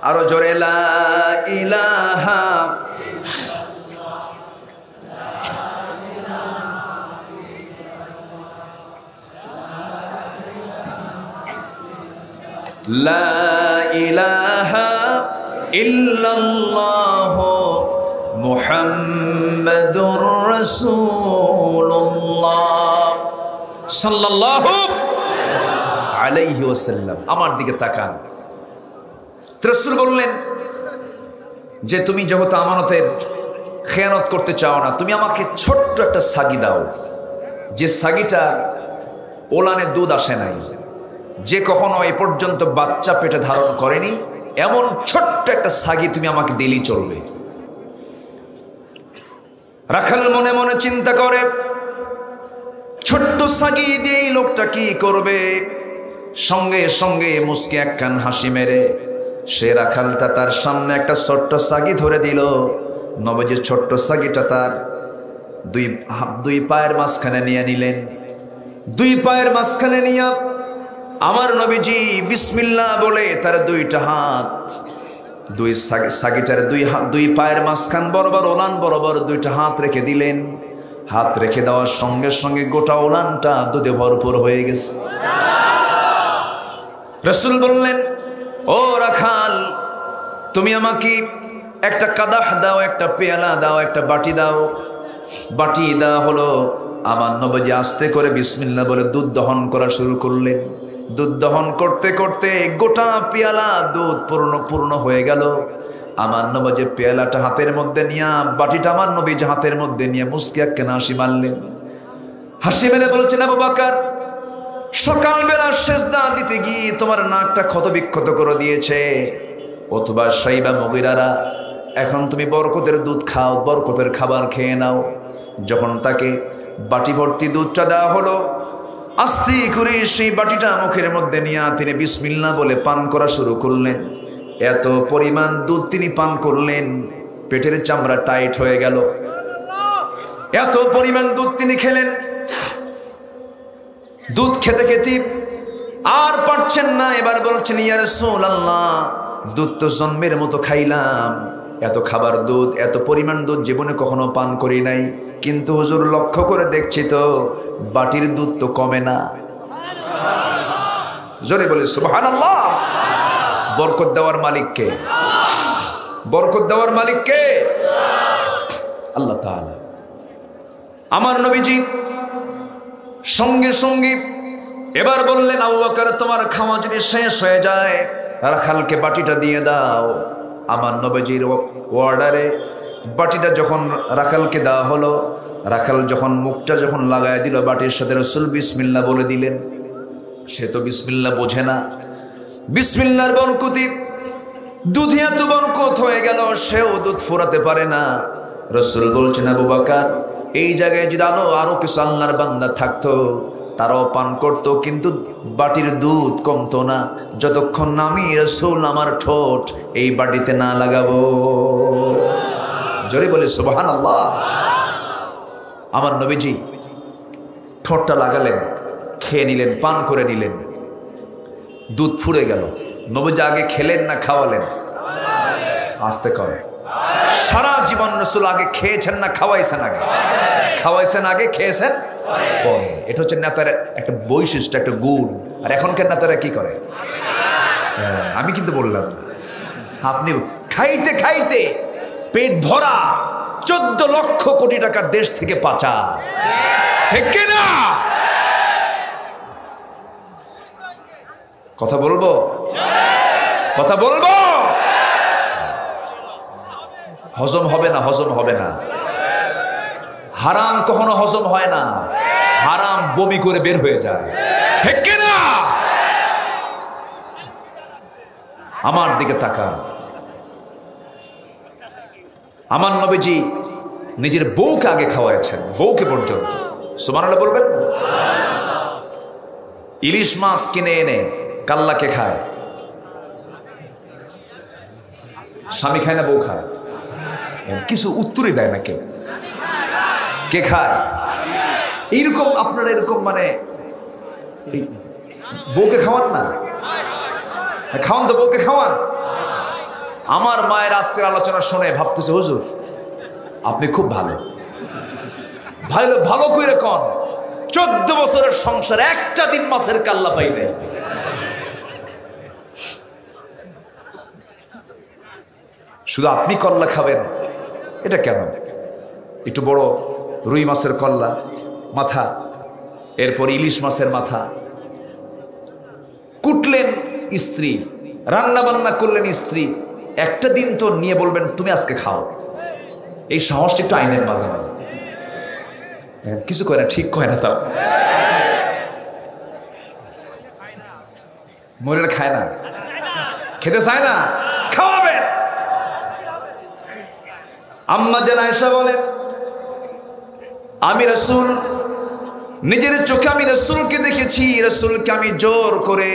আরো জোরে লা ইলাহা লা ইলাহা ইল্লাল্লাহ মুহাম্মাদুর রাসূলুল্লাহ সাল্লাল্লাহু আলাইহি ওয়াসাল্লাম। আমার দিকে তাকান। রাসূল বললেন যে তুমি যেহেতু আমানতের খেয়ানত করতে চাও না, তুমি আমাকে ছোট্ট একটা সাগি দাও, যে সাগিটা ওলানে দুধ আসে নাই, যে কখনো এ পর্যন্ত বাচ্চা পেটে ধারণ করেনি, এমন ছোট্ট একটা সাগি তুমি আমাকে দিলেই চলবে। রাখাল মনে মনে চিন্তা করে, ছোট্ট সাগি দিয়ে এই লোকটা কি করবে? সঙ্গে সঙ্গে মুস্কি একখান হাসি মেরে সে রাখালটা তার সামনে একটা ছোট্ট সাগি ধরে দিল। নবীজি ছোট্ট সাগিটা তার দুই পায়ের মাঝখানে নিয়ে নিলেন। দুই পায়ের মাঝখানে নিয়ে আমার নবীজি বিসমিল্লাহ বলে তার দুইটা হাত, দুই সাগিটার দুই পায়ের মাঝখান বরাবর, ওলান বরাবর দুইটা হাত রেখে দিলেন। হাত রেখে দেওয়ার সঙ্গে সঙ্গে গোটা ওলানটা দুধে ভরপুর হয়ে গেছে। রাসূল বললেন, ও রাখাল, তুমি আমাকে একটা কাদাহ দাও, একটা পেয়ালা দাও, একটা বাটি দাও। বাটি দেওয়া হলো। আমার নবীজি আস্তে করে বিসমিল্লাহ বলে দুধ দহন করা শুরু করলেন। দুধ দহন করতে করতে গোটা পেয়ালা দুধ পূর্ণ হয়ে গেল। আমার নবীজি পেয়ালাটা হাতের মধ্যে নিয়ে, বাটিটা আমার নবীজি হাতের মধ্যে নিয়ে মুস্কি একখানা হাসি মারলেন। হাসি মেরে বলছেন, আবু বকর, সকালবেলা সেজদা দিতে গিয়ে তোমার নাকটা ক্ষত বিক্ষত করে দিয়েছে অথবা সাইবা মুগিরারা, এখন তুমি বরকতের দুধ খাও, বরকতের খাবার খেয়ে নাও। যখন তাকে বাটি ভর্তি দুধটা দেওয়া হলো, আস্তে করে সেই বাটিটা মুখের মধ্যে নিয়ে তিনি বিসমিল্লাহ বলে পান করা শুরু করলেন। এত পরিমাণ দুধ তিনি পান করলেন, পেটের চামড়া টাইট হয়ে গেল। এত পরিমাণ দুধ তিনি খেলেন। দুধ খেতে খেতে আর পারছেন না, এবার বলছেন, ইয়া রাসূলুল্লাহ, দুধ তো জন্মের মতো খাইলাম, এত খাবার দুধ, এত পরিমাণ দুধ জীবনে কখনো পান করি নাই, কিন্তু হুজুর লক্ষ্য করে দেখছি তো বাটির দুধ তো কমে না। জোরে বলে সুবহানাল্লাহ। বরকত দেওয়ার মালিক কে? বরকত দেওয়ার মালিক কে? আল্লাহ তাআলা। আমার নবীজি সঙ্গে সঙ্গে এবার বললেন, আবু বকর, তোমার খাওয়া যদি শেষ হয়ে যায়, রাখালকে বাটিটা দিয়ে দাও। আমার নবীজির অর্ডারে বাটিটা যখন রাখালকে দেওয়া হলো, রাখাল যখন মুখটা যখন লাগায় দিল বাটির সাথে, রাসূল বিসমিল্লাহ বলে দিলেন। সে তো বিসমিল্লাহ বোঝে না। বিসমিল্লাহর বরকতে দুধে এত বরকত হয়ে গেল, সেও দুধ ফোরাতে পারে না। রাসূল বলছেন, আবু বকর, এই জায়গায় যদি আরো কিছু আল্লাহর বান্দা থাকতো, তারাও পান করত, কিন্তু বাটির দুধ কমতো না যতক্ষণ না আমি রাসূল আমার ঠোঁট এই বাটিতে না লাগাবো। জোরে বলে সুবহানাল্লাহ। আমার নবীজি ঠোঁটটা লাগালেন, খেয়ে নিলেন, পান করে নিলেন, দুধ ফুরে গেল। নবীজি আগে খেলেন না খাওয়ালেন? আসতে কয়। সারা জীবন রাসূল আগে খেয়েছেন না খাওয়াইছেন? আগে খাওয়াইছেন, আগে খেয়েছেন পরে। এটা হচ্ছে নেতার একটা বৈশিষ্ট্য, একটা গুণ। আর এখনকার নেতারা কি করে? আমি কিন্তু বললাম না, আপনি খাইতে খাইতে পেট ভরা 14 লক্ষ কোটি টাকার দেশ থেকে পাচার, ঠিক না? কথা বলবো, কথা বলবো। হজম হবে না, হজম হবে না। হারাম কখনো হজম হয় না, হারাম বমি করে বের হয়ে যায়, ঠিক না? আমার দিকে তাকান। আমার নবীজি নিজের বউকে আগে খাওয়াইছেন, বউকে পর্যন্ত। সুবহানাল্লাহ বলবেন? ইলিশ মাছ কিনে এনে কাল্লাকে খায়, স্বামী খায় না বউ খায়? কিছু উত্তরই দেয় না কেউ। কে খায়? এইরকম আপনারা এরকম মানে বউকে খাওয়ান না? খাওয়ান তো, বউকে খাওয়ান। আমার মায়ের আজকের আলোচনা শুনে ভাবতেছে, হুজুর আপনি খুব ভালো, ভালো ভালো করে কন। 14 বছরের সংসার, একটা দিন মাছের কাল্লা পাই নাই। শুধু আপনি কল্লা খাবেন, এটা কেন? একটু বড় রুই মাছের কল্লা মাথা, এরপর ইলিশ মাছের মাথা কুটলেন স্ত্রী, রান্না বান্না করলেন স্ত্রী। একটা দিন তো নিয়ে বলবেন তুমি আজকে খাও। এই সাহসটা একটু আইনের মাঝে মাঝে। কিছু কয় না, ঠিক কয় না। তাও মহিলারা খায় না, খেতে চায় না, খাওয়াবেন। আম্মা জান আয়েশা বলেন, আমি রাসূল, নিজের চোখে আমি রাসূলকে দেখেছি, রাসূলকে আমি জোর করে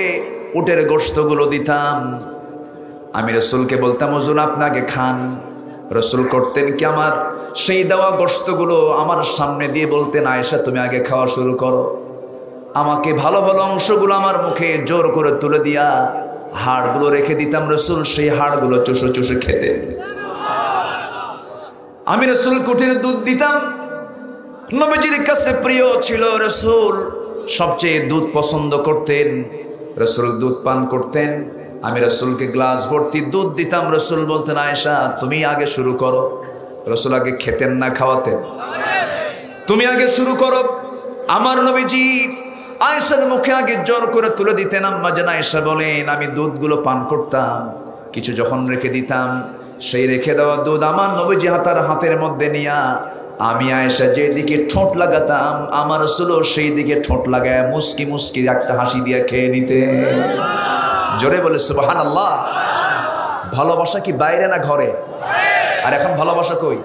উটের গোশতগুলো দিতাম। আমি রাসূলকে বলতাম, হুজুর আপনাকে খান। রাসূল করতেন কি, আমার সেই দেওয়া গোশতগুলো আমার সামনে দিয়ে বলতেন, আয়েশা তুমি আগে খাওয়া শুরু করো। আমাকে ভালো ভালো অংশগুলো আমার মুখে জোর করে তুলে দিয়া হাড়গুলো রেখে দিতাম। রাসূল সেই হাড়গুলো চুষে চুষে খেতেন। আমি রাসূল কুটির দুধ দিতাম। নবীজির কাছে প্রিয় ছিল, রাসূল সবচেয়ে দুধ পছন্দ করতেন। রাসূল দুধ পান করতেন, আমি রাসূলকে গ্লাস ভর্তি দুধ দিতাম। রাসূল বলতেন, আয়েশা তুমি আগে শুরু করো। রাসূল আগে খেতেন না খাওয়াতেন? তুমি আগে শুরু করো। আমার নবীজি আয়েশার মুখে আগে জোর করে তুলে দিতেন। আম্মা জান আয়েশা বলেন, আমি দুধগুলো পান করতাম, কিছু যখন রেখে দিতাম, সেই রেখে দেওয়া দুধ আমার নবীজি হাতের মধ্যে নিয়া আমি আয়েশা যেদিকে ঠোঁট লাগাতাম, আমার রাসূলও সেই দিকে ঠোঁট লাগায় মুস্কি মুস্কি একটা হাসি দিয়ে খেয়ে নিতে। জোরে বলে সুবহানাল্লাহ। ভালোবাসা কি বাইরে না ঘরে? আর এখন ভালোবাসা কই?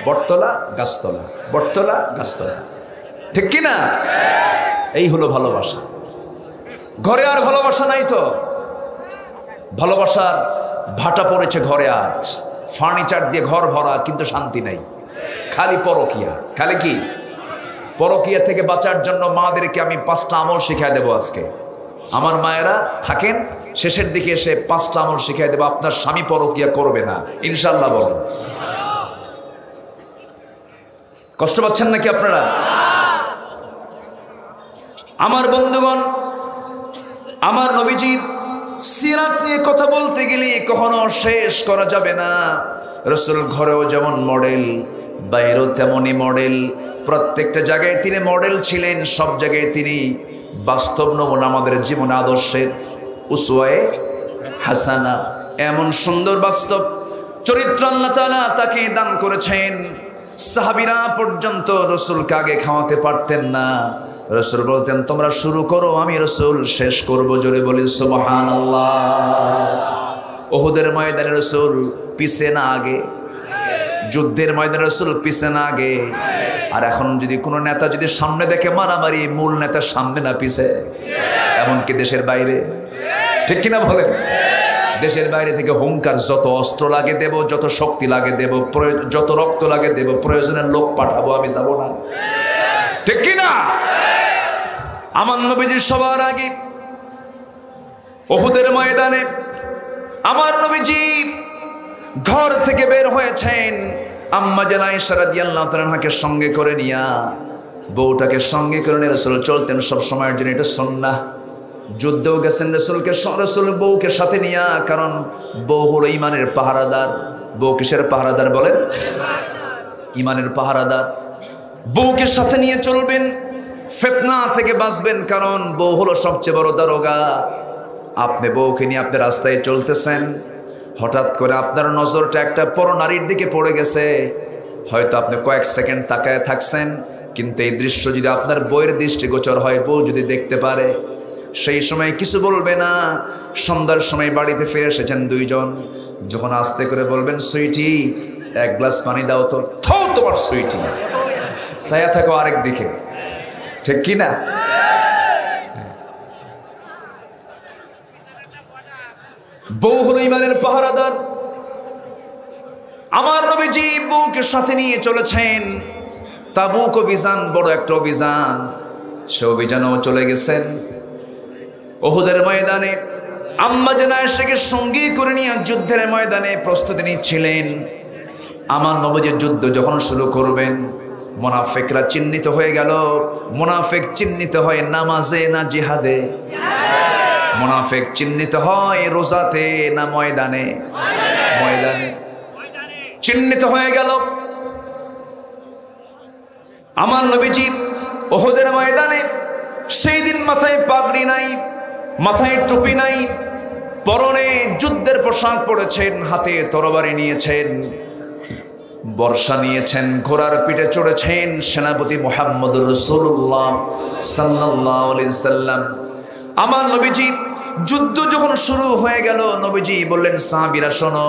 বটতলা গাছতলা, বটতলা গাছতলা, ঠিক কি না? এই হলো ভালোবাসা। ঘরে আর ভালোবাসা নাই তো। ভালোবাসার ভাটা পড়েছে ঘরে আজ, ফার্নিচার দিয়ে ঘর ভরা, কিন্তু শান্তি নাই, খালি পরকিয়া। খালি কি? পরকিয়া থেকে বাঁচার জন্য মাদেরকে আমি 5টা আমল শিখাই দেবো আজকে। আমার মায়েরা থাকেন, শেষের দিকে এসে 5টা আমল শিখাই দেবো, আপনার স্বামী পরকিয়া করবে না ইনশাল্লাহ। বলেন, কষ্ট পাচ্ছেন নাকি আপনারা? আমার বন্ধুগণ, আমার নবীজির সিরাত নিয়ে কথা বলতে গেলে কখনো শেষ করা যাবে না। রাসূল ঘরেও যেমন মডেল, বাইরেও তেমনই মডেল। প্রত্যেকটা জায়গায় তিনি মডেল ছিলেন, সব জায়গায় তিনি বাস্তব নমুনা, আমাদের জীবন আদর্শের উসওয়ায়ে হাসানা। এমন সুন্দর বাস্তব চরিত্র আল্লাহ তাআলা তাকে দান করেছেন। সাহাবীরা পর্যন্ত রাসূলকে আগে খাওয়াতে পারতেন না। রাসূল বলতেন, তোমরা শুরু করো, আমি রাসূল শেষ করব। জোরে বলি সুবহানাল্লাহ। উহুদের ময়দানে রাসূল পিছে না আগে? যুদ্ধের ময়দানে রাসূল পিছে না আগে? আর এখন যদি কোনো নেতা যদি সামনে দেখে মারামারি, মূল নেতার সামনে না পিছে, এমনকি দেশের বাইরে, ঠিক কিনা বলেন? দেশের বাইরে থেকে হুঙ্কার, যত অস্ত্র লাগে দেব, যত শক্তি লাগে দেব, যত রক্ত লাগে দেব, প্রয়োজনের লোক পাঠাবো, আমি যাব না, ঠিক কিনা? আমার নবীজি সবার আগে উহুদের ময়দানে আমার নবীজি ঘর থেকে বের হয়েছেন, আম্মা জান আয়েশা রাদিয়াল্লাহু তাআলা আনহাকে সঙ্গে করে নিয়া, বউটাকে সঙ্গে করে নিয়ে রাসূল চলতেন সব সময়ের জন্য, এটা সুন্নাহ। যুদ্ধেও গেছেন রাসূল বউকে সাথে নিয়া, কারণ বউ হলো ইমানের পাহারাদার। বউ কিসের পাহারাদার বলেন? ইমানের পাহারাদার। বউকে সাথে নিয়ে চলবেন, ফিতনা থেকে বাঁচবেন, কারণ বউ হলো সবচেয়ে বড় দারোগা। আপনি বউকে নিয়ে আপনি রাস্তায় চলতেছেন, হঠাৎ করে আপনার নজরটা একটা পরনারীর দিকে পড়ে গেছে, হয়তো আপনি কয়েক সেকেন্ড তাকায় থাকছেন, কিন্তু এই দৃশ্য যদি আপনার বউয়ের দৃষ্টিগোচর হয়, বউ যদি দেখতে পারে, সেই সময় কিছু বলবে না। সন্ধ্যার সময় বাড়িতে ফিরে এসেছেন দুইজন, যখন আস্তে করে বলবেন, সুইটি এক গ্লাস পানি দাও তো, তোমার সুইটি ছায়া থাকো আরেক দিকে, ঠিক কিনা? বউ হলো ইমানের পাহারাদার। আমার নবীজি বউকে সাথে নিয়ে চলেছেন তাবুক অভিযান, বড় একটা অভিযান, সে অভিযানেও চলে গেছেন। উহুদের ময়দানে আম্মা জান আয়েশাকে সঙ্গী করে নিয়ে যুদ্ধের ময়দানে প্রস্তুতি নিচ্ছিলেন। আমার নবীজি যুদ্ধ যখন শুরু করবেন, মুনাফিকরা চিহ্নিত হয়ে গেল। মুনাফিক চিহ্নিত হয় নামাজে না জিহাদে? মুনাফিক চিহ্নিত হয় রোজাতে না ময়দানে? ময়দানে চিহ্নিত হয়ে গেল। আমার নবীজি উহুদের ময়দানে সেই দিন মাথায় পাগড়ি নাই, মাথায় টুপি নাই, পরনে যুদ্ধের পোশাক পরেছেন, হাতে তরবারি নিয়েছেন, বর্ষা নিয়েছেন, ঘোড়ার পিঠে চড়েছেন সেনাপতি মুহাম্মদুর রাসূলুল্লাহ সাল্লাল্লাহু আলাইহি সাল্লাম। আমার নবীজি যুদ্ধ যখন শুরু হয়ে গেল, নবীজি বললেন, সাহাবীরা শোনো,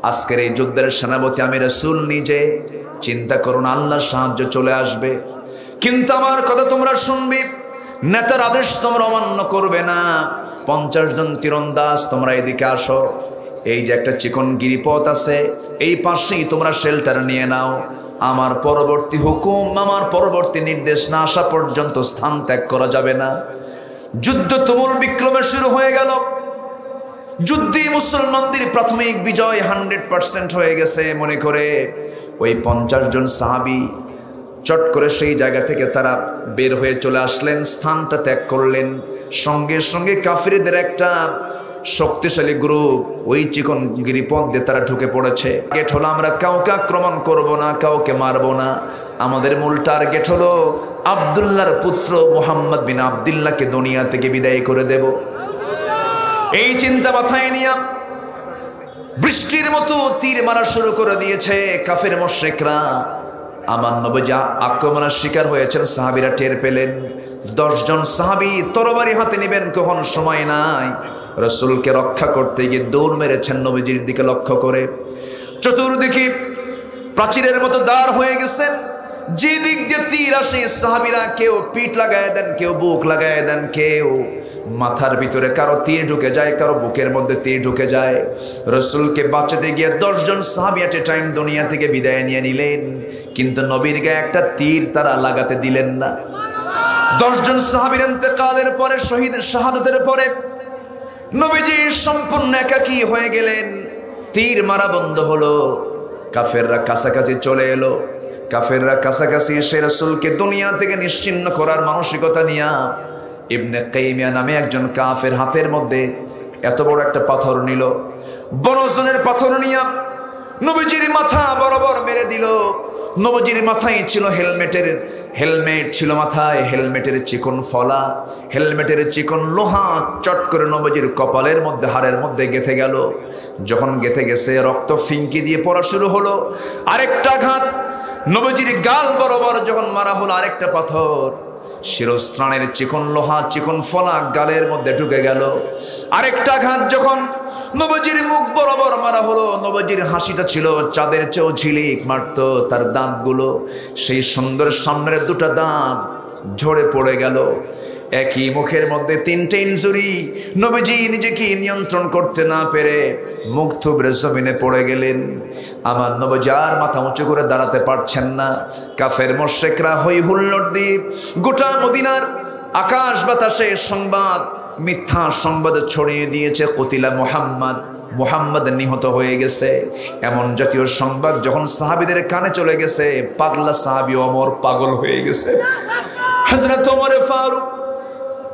আজকের এই যুদ্ধের সেনাপতি আমি রাসূল নিজে, চিন্তা করুন আল্লাহর সাহায্য চলে আসবে, কিন্তু আমার কথা তোমরা শুনবে, নেতার আদেশ তোমরা অমান্য করবে না। 50 জন তীরন্দাজ তোমরা এদিকে আসো, এই যে একটা চিকন গিরিপথ আছে, এই পাশেই তোমরা শেল্টার নিয়ে নাও, আমার পরবর্তী হুকুম, আমার পরবর্তী নির্দেশ না আসা পর্যন্ত স্থান ত্যাগ করা যাবে না। যুদ্ধ তুমুল বিক্রমে শুরু হয়ে গেল। যুদ্ধে মুসলমানদের প্রাথমিক বিজয় 100% হয়ে গেছে মনে করে ওই 50 জন সাহাবী চট করে সেই জায়গা থেকে তারা বের হয়ে চলে আসলেন, স্থানটা ত্যাগ করলেন। সঙ্গে সঙ্গে কাফিরদের একটা শক্তিশালী গ্রুপ ওই চিকন গিরিপথ দিয়ে তারা ঢুকে পড়েছে। টার্গেট হলো আমরা কাউকে আক্রমণ করব না, কাউকে মারব না, আমাদের মূল টার্গেট হলো আব্দুল্লাহর পুত্র মুহাম্মদ বিন আব্দুল্লাহকে দুনিয়া থেকে বিদায় করে দেব। এই চিন্তা মাথায় নিয়ে বৃষ্টির মতো তীর মারা শুরু করে দিয়েছে কাফের মুশরিকরা। আমার নবীজি আক্রমণের শিকার হয়েছেন, সাহাবীরা টের পেলেন। 10 জন সাহাবী তরবারি হাতে নেবেন, কখন সময় নাই, রাসূলকে রক্ষা করতে গিয়ে দৌড় মেরেছেন নবীজির দিকে লক্ষ্য করে। চতুর্দিকে প্রাচীরের মতো দাঁড় হয়ে গেছেন, যে দিক দিয়ে তীর আসে সাহাবীরা কেউ পিঠ লাগায় দেন, কেউ বুক লাগায় দেন, কেউ মাথার ভিতরে, কারো তীর ঢুকে যায়, কারো বুকের মধ্যে তীর ঢুকে যায়। রাসূলকে বাঁচাতে গিয়ে 10 জন সাহাবী এট এ টাইম দুনিয়া থেকে বিদায় নিয়ে নিলেন, কিন্তু নবীর গায়ে একটা তীর তারা লাগাতে দিলেন না। 10 জন সাহাবীর ইন্তেকালের পরে, শাহাদাতের পরে নবীজি সম্পূর্ণ একাকী হয়ে গেলেন। তীর মারা বন্ধ হলো, কাফেররা কাছাকাছি চলে এলো। কাফেররা কাছাকাছি এসে রাসূলকে দুনিয়া থেকে নিশ্চিহ্ন করার মানসিকতা নিয়ে ইবনে কাইমিয়া নামে একজন কাফের হাতের মধ্যে এত বড় একটা পাথর নিল। বড় ওজনের পাথর নিয়ে নবীজির মাথা বরাবর মেরে দিল। নবীজির মাথায় ছিল হেলমেট ছিল মাথায়, হেলমেটের চিকন ফলা, হেলমেটের চিকন লোহা চট করে নবীজির কপালের মধ্যে, হাড়ের মধ্যে গেঁথে গেল। যখন গেঁথে গেছে, রক্ত ফিঙ্কি দিয়ে পড়া শুরু হলো। আরেকটা আঘাত নবীজির গাল বরাবর যখন মারা হলো, আরেকটা পাথর শিরস্ত্রাণের চিকন লোহা চিকন ফলা গালের মধ্যে ঢুকে গেল। আরেকটা আঘাত যখন নবীজির মুখ বরাবর মারা হলো, নবীজির হাসিটা ছিল চাঁদের চেয়েও ঝিলিক মারতো তার দাঁতগুলো, সেই সুন্দর সামনের দুটো দাঁত ঝরে পড়ে গেল। একই মুখের মধ্যে তিনটে ইনজুরি। নবীজি নিজেকে নিয়ন্ত্রণ করতে না পেরে মুখ থুবড়ে জমিনে পড়ে গেলেন। আমার নবীজি আর মাথা উঁচু করে দাঁড়াতে পারছেন না। কাফের মুশরিকরা হই হুল্লোড় দিয়ে গোটা মদিনার আকাশ বাতাসে সংবাদ, মিথ্যা সংবাদ ছড়িয়ে দিয়েছে, কতিলা মুহাম্মদ, মুহাম্মদ নিহত হয়ে গেছে। এমন জাতীয় সংবাদ যখন সাহাবীদের কানে চলে গেছে, পাগলা সাহাবী ওমর পাগল হয়ে গেছে। হযরত ওমর ফারুক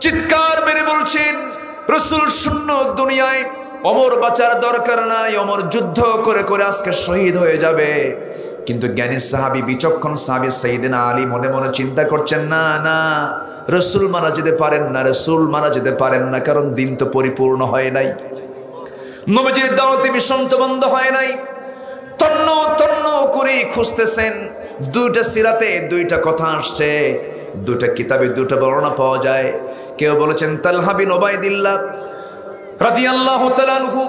চিৎকার মেরে বলছেন, রাসূল শূন্য দুনিয়ায়, ওমর বাঁচার দরকার নাই, ওমর যুদ্ধ করে করে আজকে শহীদ হয়ে যাবে। কিন্তু জ্ঞানী সাহাবী, বিচক্ষণ সাহাবী সাইয়েদনা আলী মনে মনে চিন্তা করছেন, না না, রাসূল মারা যেতে পারেন না, রাসূল মারা যেতে পারেন না, কারণ দিন তো পরিপূর্ণ হয় নাই, নবীজির দাওয়াতি মিশন তো বন্ধ হয় নাই। তন্ন তন্ন করে খুঁজতেছেন। দুইটা সিরাতে দুইটা কথা আসছে, দুইটা কিতাবে দুইটা বর্ণনা পাওয়া যায়। কেউ বলেছেন তালহা বিন উবাইদিল্লাহ রাদিয়াল্লাহু তাআলা আনহু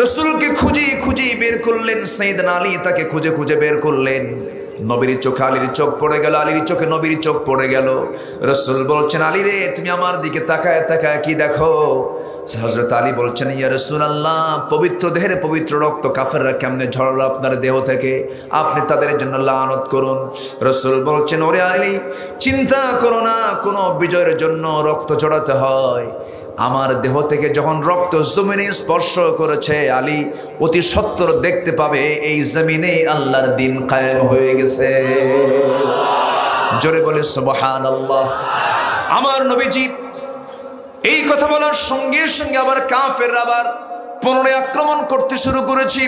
রাসূলকে খুঁজে খুঁজে বের করলেন, সাইয়েদনা আলী তাকে খুঁজে খুঁজে বের করলেন। নবীর চোখে আলীর চোখ পড়ে গেল, আলীর চোখে নবীর চোখ পড়ে গেল। রাসূল বলছেন, আলী রে, তুমি আমার দিকে তাকায় তাকায় কি দেখো? হযরত আলী বলছেন, ইয়া রাসূলুল্লাহ, পবিত্র দেহের পবিত্র রক্ত কাফেররা কেমনে ঝরলো আপনার দেহ থেকে, আপনি তাদের জন্য লানত করুন। রাসূল বলছেন, ওরে আলী, চিন্তা করো না, কোনো বিজয়ের জন্য রক্ত ঝরাতে হয়। আমার দেহ থেকে যখন রক্ত জমিনে স্পর্শ করেছে, আলী অতি সত্বর দেখতে পাবে এই জমিনে আল্লাহর দিন কায়েম হয়ে গেছে। জোরে বলে সুবহানাল্লাহ। আমার নবীজি এই কথা বলার সঙ্গে সঙ্গে আবার কাফেররা আবার পুনরায় আক্রমণ করতে শুরু করেছে।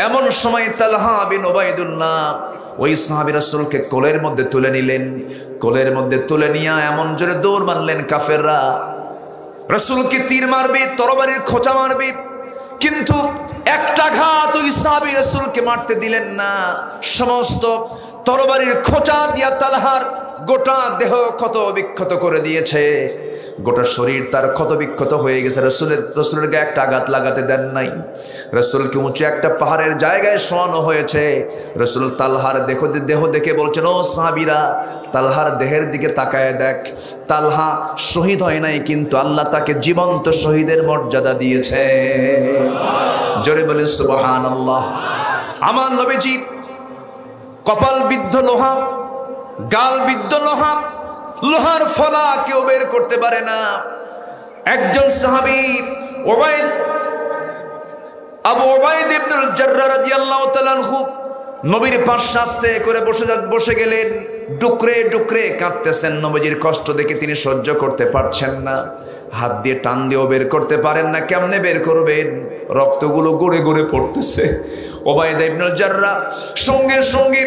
এমন সময় তালহা বিন উবাইদুল্লাহ ওই সাহাবী রাসূলকে কোলের মধ্যে তুলে নিলেন। কোলের মধ্যে তুলে নিয়ে এমন জোরে দৌড় মারলেন কাফেররা, রাসূলকে তীর মারবে, তরবারির খোঁচা মারবে, কিন্তু একটা ঘাত ওই সাহাবী রাসূলকে মারতে দিলেন না। সমস্ত তরবারির খোঁচা দিয়া তালহার গোটা দেহ ক্ষত বিক্ষত করে দিয়েছে, গোটা শরীর তার ক্ষত বিক্ষত হয়ে গেছে। রাসূলের গায়ে একটা আঘাত লাগাতে দেন নাই। রাসূলকে উঁচু একটা পাহাড়ের জায়গায় শোয়ানো হয়েছে। রাসূল তালহার দেহ দেখে বলছেন, ও সাহাবীরা, তালহার দেহের দিকে তাকায় দেখ, তালহা শহীদ হয় নাই, কিন্তু আল্লাহ তাকে জীবন্ত শহীদের মর্যাদা দিয়েছে। জোরে বলে সুবহানাল্লাহ। আমার নবীজি কপাল বিদ্ধ লোহা, গাল বিদ্ধ লোহা, লোহার ফলা কেউ বের করতে পারে না। একজন সাহাবী আবু উবাইদ ইবনুল জাররাহ রাদিয়াল্লাহু তাআলা আনহু নবীর পাশে আস্তে করে বসে গেলেন। ডুকরে ডুকরে কাঁদতেছেন, নবীজির কষ্ট দেখে তিনি সহ্য করতে পারছেন না। হাত দিয়ে টান দিয়েও বের করতে পারেন না, কেমনে বের করবেন? রক্তগুলো গড়ে গড়ে পড়তেছে। উবাইদা ইবনুল জাররাহ সঙ্গে সঙ্গে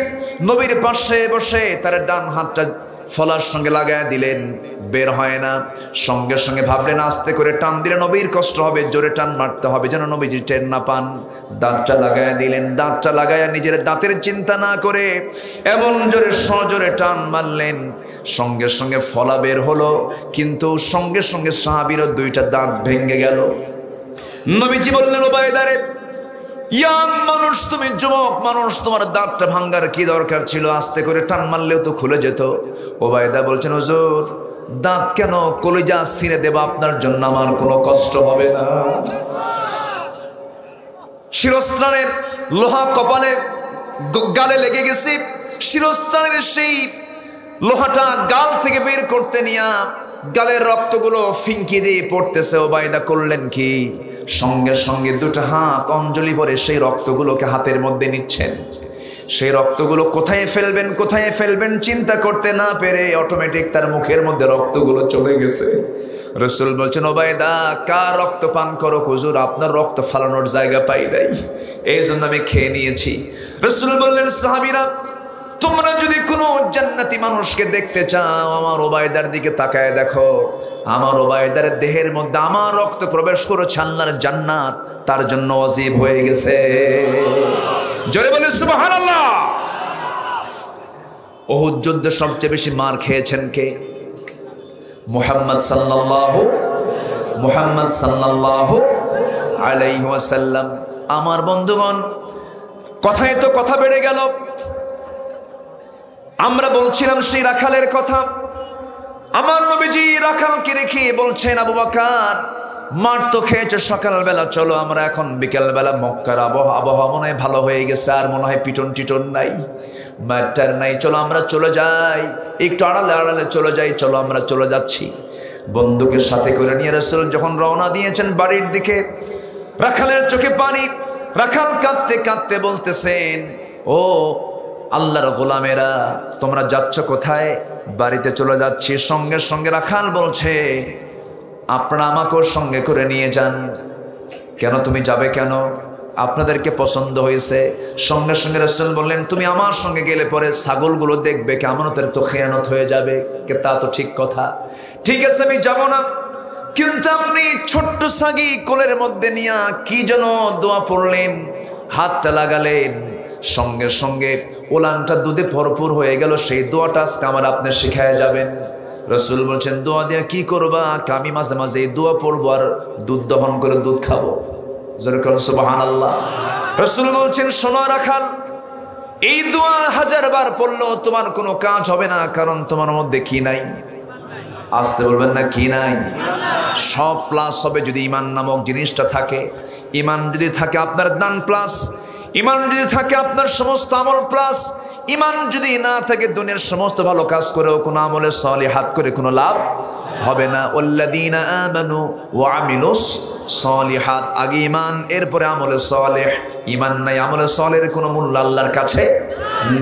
নবীর পাশে বসে তার ডান হাতটা ফলার সঙ্গে লাগায় দিলেন, বের হয় না। সঙ্গে সঙ্গে ভাবলেন আস্তে করে টান দিলে নবীর কষ্ট হবে, জোরে টান মারতে হবে যেন নবীজি টের না পান। দাঁতটা লাগায় দিলেন, দাঁতটা লাগায় নিজের দাঁতের চিন্তা না করে এমন জোরে সজোরে টান মারলেন, সঙ্গে সঙ্গে ফলা বের হলো, কিন্তু সঙ্গে সঙ্গে সাহাবীরও দুইটা দাঁত ভেঙে গেল। নবীজি বললেন, উবাইদারে, ইয়াং মানুষ তুমি, যুবক মানুষ, তোমার দাঁতটা ভাঙ্গার কি দরকার ছিল? আস্তে করে টান মারলেও তো খুলে যেত। উবাইদা বলছেন, হুজুর, দাঁত কেন, কলিজা ছিঁড়ে দেব আপনার জন্য, আমার কোনো কষ্ট হবে না। শিরস্ত্রাণের লোহা কপালে গালে লেগে গেছে, শিরস্ত্রাণের সেই লোহাটা গাল থেকে বের করতে নিয়ে গালের রক্তগুলো ফিঙ্কি দিয়ে পড়তেছে। উবাইদা করলেন কি, সঙ্গে সঙ্গে দুটো হাত অঞ্জলি ভরে সেই রক্তগুলোকে হাতের মধ্যে নিচ্ছেন। সেই রক্তগুলো কোথায় ফেলবেন কোথায় ফেলবেন চিন্তা করতে না পেরে অটোমেটিক তার মুখের মধ্যে রক্তগুলো চলে গেছে। রাসূল বলছেন, উবাইদা, কার রক্ত পান করো? হুজুর, আপনার রক্ত ফালানোর জায়গা পাই নাই, এই জন্য আমি খেয়ে নিয়েছি। রাসূল বললেন, সাহাবীরা, তোমরা যদি কোনো জান্নাতি মানুষকে দেখতে চাও, আমার উবাইদার দিকে তাকায় দেখো। আমার উবাইদার দেহের মধ্যে আমার রক্ত প্রবেশ করেছে, আল্লাহর জান্নাত তার জন্য ওয়াজিব হয়ে গেছে। জোরে বলে সুবহানাল্লাহ। উহুদ যুদ্ধে সবচেয়ে বেশি মার খেয়েছেন কে? মুহাম্মদ সাল্লাল্লাহু আলাইহি ওয়াসাল্লাম। আমার বন্ধুগণ, কথায় তো কথা বেড়ে গেল। আমরা বলছিলাম সেই রাখালের কথা। আমার নবীজি রাখালকে রেখে বলছেন, আবু বকর মার তো খেয়েছে সকালবেলা, চলো আমরা এখন বিকেলবেলা, মক্কার আবহাওয়া মনে হয় ভালো হয়ে গেছে, আর মনে হয় পিটন টিটন নাই, মারটার নাই, চলো আমরা চলে যাই, একটু আড়ালে আড়ালে চলে যাই, চলো আমরা চলে যাচ্ছি। বন্ধুকে সাথে করে নিয়ে রাসূল যখন রওনা দিয়েছেন বাড়ির দিকে, রাখালের চোখে পানি। রাখাল কাঁদতে কাঁদতে বলতেছেন, ও আল্লাহর গোলামেরা, তোমরা যাচ্ছ কোথায়? বাড়িতে চলে যাচ্ছি। সঙ্গে সঙ্গে রাখাল বলছে, আপনারা আমাকেও সঙ্গে করে নিয়ে যান। কেন, তুমি যাবে কেন? আপনাদেরকে পছন্দ হয়েছে। সঙ্গে সঙ্গে রাসূল বললেন, তুমি আমার সঙ্গে গেলে পরে ছাগলগুলো দেখবে আমানতের তো খেয়ানত হয়ে যাবে। তা তো ঠিক কথা, ঠিক আছে আমি যাব না, কিন্তু আপনি ছোট্ট ছাগি কোলের মধ্যে নিয়ে কি যেন দোয়া পড়লেন, হাতটা লাগালেন, সঙ্গে সঙ্গে ওলানটা দুধে ভরপুর হয়ে গেল। সেই দোয়াটা আজকে আমার আপনি শিখায় যাবেন। রাসূল বলছেন, দোয়া দিয়ে কি করবা? আমি মাঝে মাঝে এই দোয়া পড়বো আর দুধ দহন করে দুধ খাবো। জোরে বলেন সুবহানাল্লাহ। রাসূল বলছেন, শোনো রাখাল, এই দোয়া 1000 বার পড়লেও তোমার কোনো কাজ হবে না, কারণ তোমার মধ্যে কি নাই? আসতে বলবেন না, কি নাই? সব প্লাস হবে যদি ঈমান নামক জিনিসটা থাকে। ঈমান যদি থাকে আপনার দান প্লাস, ঈমান যদি থাকে আপনার সমস্ত আমল প্লাস। ঈমান যদি না থাকে দুনিয়ার সমস্ত ভালো কাজ করেও কোনো আমলে সলিহাত করে কোনো লাভ হবে না। ওয়াল্লাযীনা আমানু ওয়া আমিলুস সলিহাত, আগে ঈমান এরপরে আমলে সলিহ। ঈমান নাই, আমলে সলিহের কোনো মূল্য আল্লাহর কাছে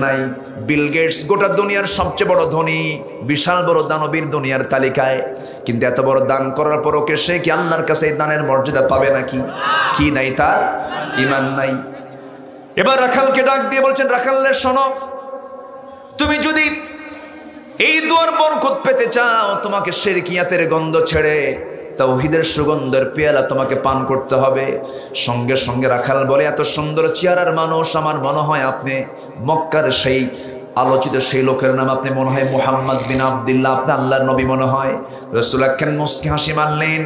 নাই। বিল গেটস গোটা দুনিয়ার সবচেয়ে বড় ধনী, বিশাল বড় দানবীর দুনিয়ার তালিকায়, কিন্তু এত বড় দান করার পরও কে সে কি আল্লাহর কাছে এই দানের মর্যাদা পাবে নাকি? কি নাই তার? ঈমান নাই। এবার রাখালকে ডাক দিয়ে বলছেন, রাখালে শোনো, তুমি যদি এই দোয়ার বরকত পেতে চাও, তোমাকে শিরকিয়াতের গন্ধ ছেড়ে তাওহীদের সুগন্ধের পেয়ালা তোমাকে পান করতে হবে। সঙ্গে সঙ্গে রাখাল বলে, এত সুন্দর চেহারার মানুষ, আমার মনে হয় আপনি মক্কার সেই আলোচিত সেই লোকের নাম আপনি মনে হয় মুহাম্মদ বিন আব্দুল্লাহ, আপনি আল্লাহর নবী মনে হয়। রাসূল একখান মুস্কি হাসি মারলেন।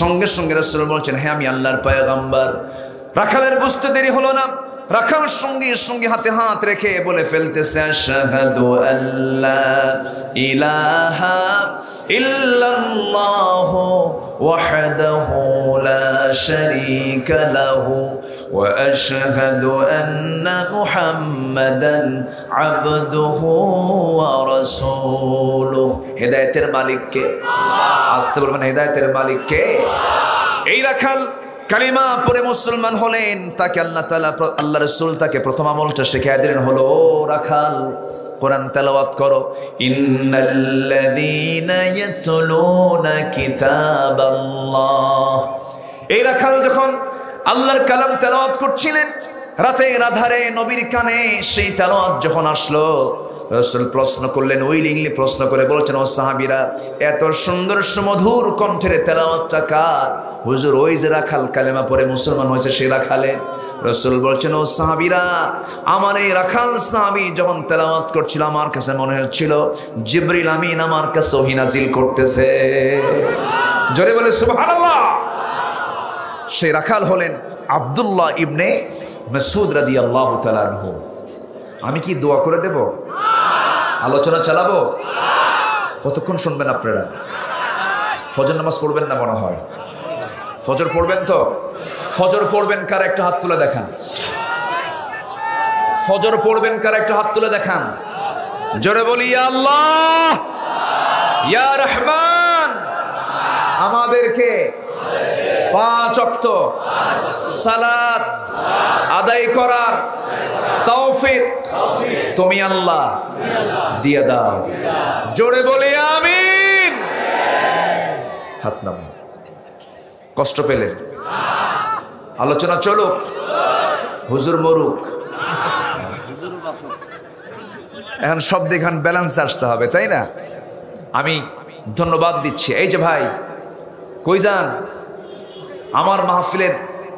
সঙ্গে সঙ্গে রাসূল বলছেন, হ্যাঁ আমি আল্লাহর পয়গম্বর। রাখালের বুঝতে দেরি হলো না। রাখাল সঙ্গে সঙ্গে হাতে হাত রেখে বলে ফেলতেছে, আশহাদু আল্লা ইলাহা ইল্লাল্লাহু ওয়াহদাহু লা শারীকা লাহু ওয়া আশহাদু আন্না মুহাম্মাদান আবদুহু ওয়া রাসূলুহু। হেদায়েতের মালিক কে? আসতে বলবেন, হেদায়েতের মালিক কে? এই রাখাল কালিমা পড়ে মুসলমান হলেন। তাকে আল্লাহ তাআলা, আল্লাহ রাসূল তাকে প্রথম আমলটা শিখিয়ে দিলেন হলো, ও রাখাল, কোরআন তেলাওয়াত করো। ইন্নাল্লাযীনা ইয়াতলুনা কিতাবাল্লাহ। এই রাখাল যখন আল্লাহর কালাম তেলাওয়াত করছিলেন, রাতের আধারে নবীর কানে সেই তেলাওয়াত যখন আসলো, রাসূল প্রশ্ন করলেন, উইলিংলি প্রশ্ন করে বলছেন, ও সাহাবীরা, এত সুন্দর সুমধুর কণ্ঠের তেলাওয়াতটা কার? হুজুর, ওই যে রাখাল কালেমা পড়ে মুসলমান হয়েছে সেই রাখালে। রাসূল বলছেন, ও সাহাবীরা, আমার এই রাখাল সাহাবী যখন তেলাওয়াত করছিল, আমার কাছে মনে হচ্ছিল জিবরিল আমিন আমার কাছে ওহী নাজিল করতেছে। জোরে বলে সুবহানাল্লাহ। সেই রাখাল হলেন আব্দুল্লাহ ইবনে মাসউদ রাদিয়াল্লাহু তাআলা আনহু। আমি কি দোয়া করে দেব? আলোচনা চালাবো? কতক্ষণ শুনবেন আপনারা? ফজর নামাজ পড়বেন না মনে হয়? ফজর পড়বেন তো? ফজর পড়বেন কার? একটা হাত তুলে দেখান। ফজর পড়বেন কার? একটা হাত তুলে দেখান। জোরে বলি, ইয়া আল্লাহ, ইয়া রহমান, আমাদেরকে 5 ওয়াক্ত সালাত আদায় করার তৌফিক তুমি আল্লাহ দিয়ে দাও। জোরে বলি আমিন। হাত নামান। কষ্ট পেলেন? আলোচনা চলুক, হুজুর মরুক, এখন সব দেখান ব্যালেন্স আসতে হবে, তাই না? আমি ধন্যবাদ দিচ্ছি। এই যে ভাই, কই যান? আমার মাহফিলের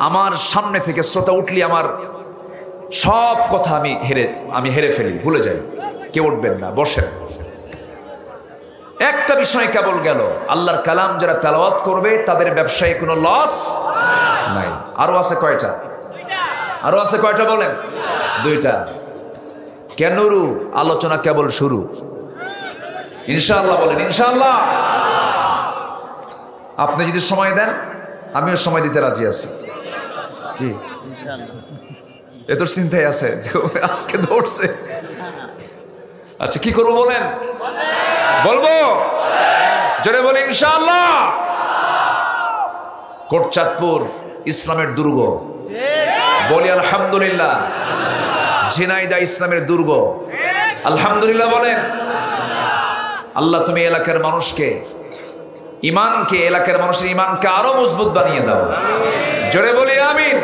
আমার সামনে থেকে শ্রোতা উঠলি আমার সব কথা আমি হেরে ফেলি, ভুলে যাই। কেউ উঠবেন না, বসেন। একটা বিষয় কেবল গেল, আল্লাহর কালাম যারা তেলাওয়াত করবে তাদের ব্যবসায় কোনো লস নাই। আরো আছে কয়টা? আরো আছে কয়টা বলেন? দুইটা। কেনরু আলোচনা কেবল শুরু। ইনশাআল্লাহ বলেন ইনশাআল্লাহ। আপনি যদি সময় দেন আমিও সময় দিতে রাজি আছি। কি এ তোর চিন্তায় আছে আজকে ধরছে। আচ্ছা কি করবো বলেন? বলবো জোরে বলি ইনশাআল্লাহ। কোটচাঁদপুর ইসলামের দুর্গ, বলি আলহামদুলিল্লাহ। ঝিনাইদহ ইসলামের দুর্গ, আলহামদুলিল্লাহ বলেন। আল্লাহ তুমি এলাকার মানুষকে, ইমানকে, এলাকার মানুষের ইমানকে আরো মজবুত বানিয়ে দাও। জোরে বলি আমিন।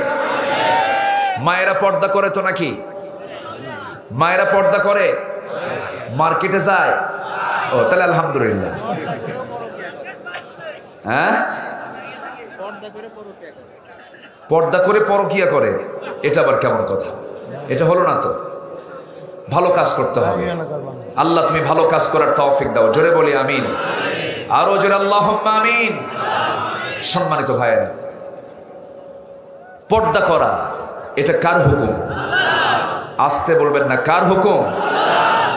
মায়েরা পর্দা করে তো নাকি? মায়েরা পর্দা করে, মার্কেটে যায়? ও তাহলে আলহামদুলিল্লাহ। হ্যাঁ, পর্দা করে পরকিয়া করে, এটা আবার কেমন কথা? এটা হলো না তো। ভালো কাজ করতে হবে। আল্লাহ তুমি ভালো কাজ করার তৌফিক দাও। জোরে বলি আমিন। আরো জোরে আল্লাহুম্মা আমিন। সম্মানিত ভাইয়েরা, পর্দা করা এটা কার হুকুম? আসতে বলবেন না, কার হুকুম?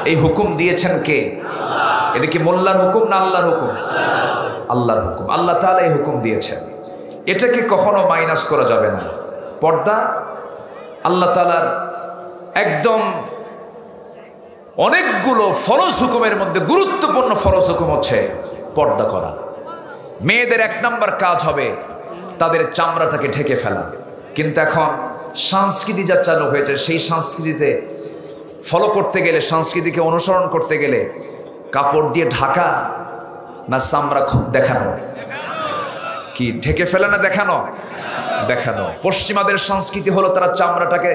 এই হুকুম দিয়েছেন কে? এটা কি মোল্লার হুকুম না আল্লাহর হুকুম? আল্লাহর হুকুম। আল্লাহ তাআলা এই হুকুম দিয়েছেন, এটাকে কখনো মাইনাস করা যাবে না। পর্দা আল্লাহ তাআলার একদম অনেকগুলো ফরজ হুকুমের মধ্যে গুরুত্বপূর্ণ ফরজ হুকুম হচ্ছে পর্দা করা। মেয়েদের 1 নম্বর কাজ হবে তাদের চামড়াটাকে ঢেকে ফেলা। কিন্তু এখন সংস্কৃতি যা চালু হয়েছে, সেই সংস্কৃতিতে ফলো করতে গেলে, সংস্কৃতিকে অনুসরণ করতে গেলে কাপড় দিয়ে ঢাকা না চামড়া দেখানো? কি ঢেকে ফেলে না দেখানো? দেখানো। পশ্চিমাদের সংস্কৃতি হলো তারা চামড়াটাকে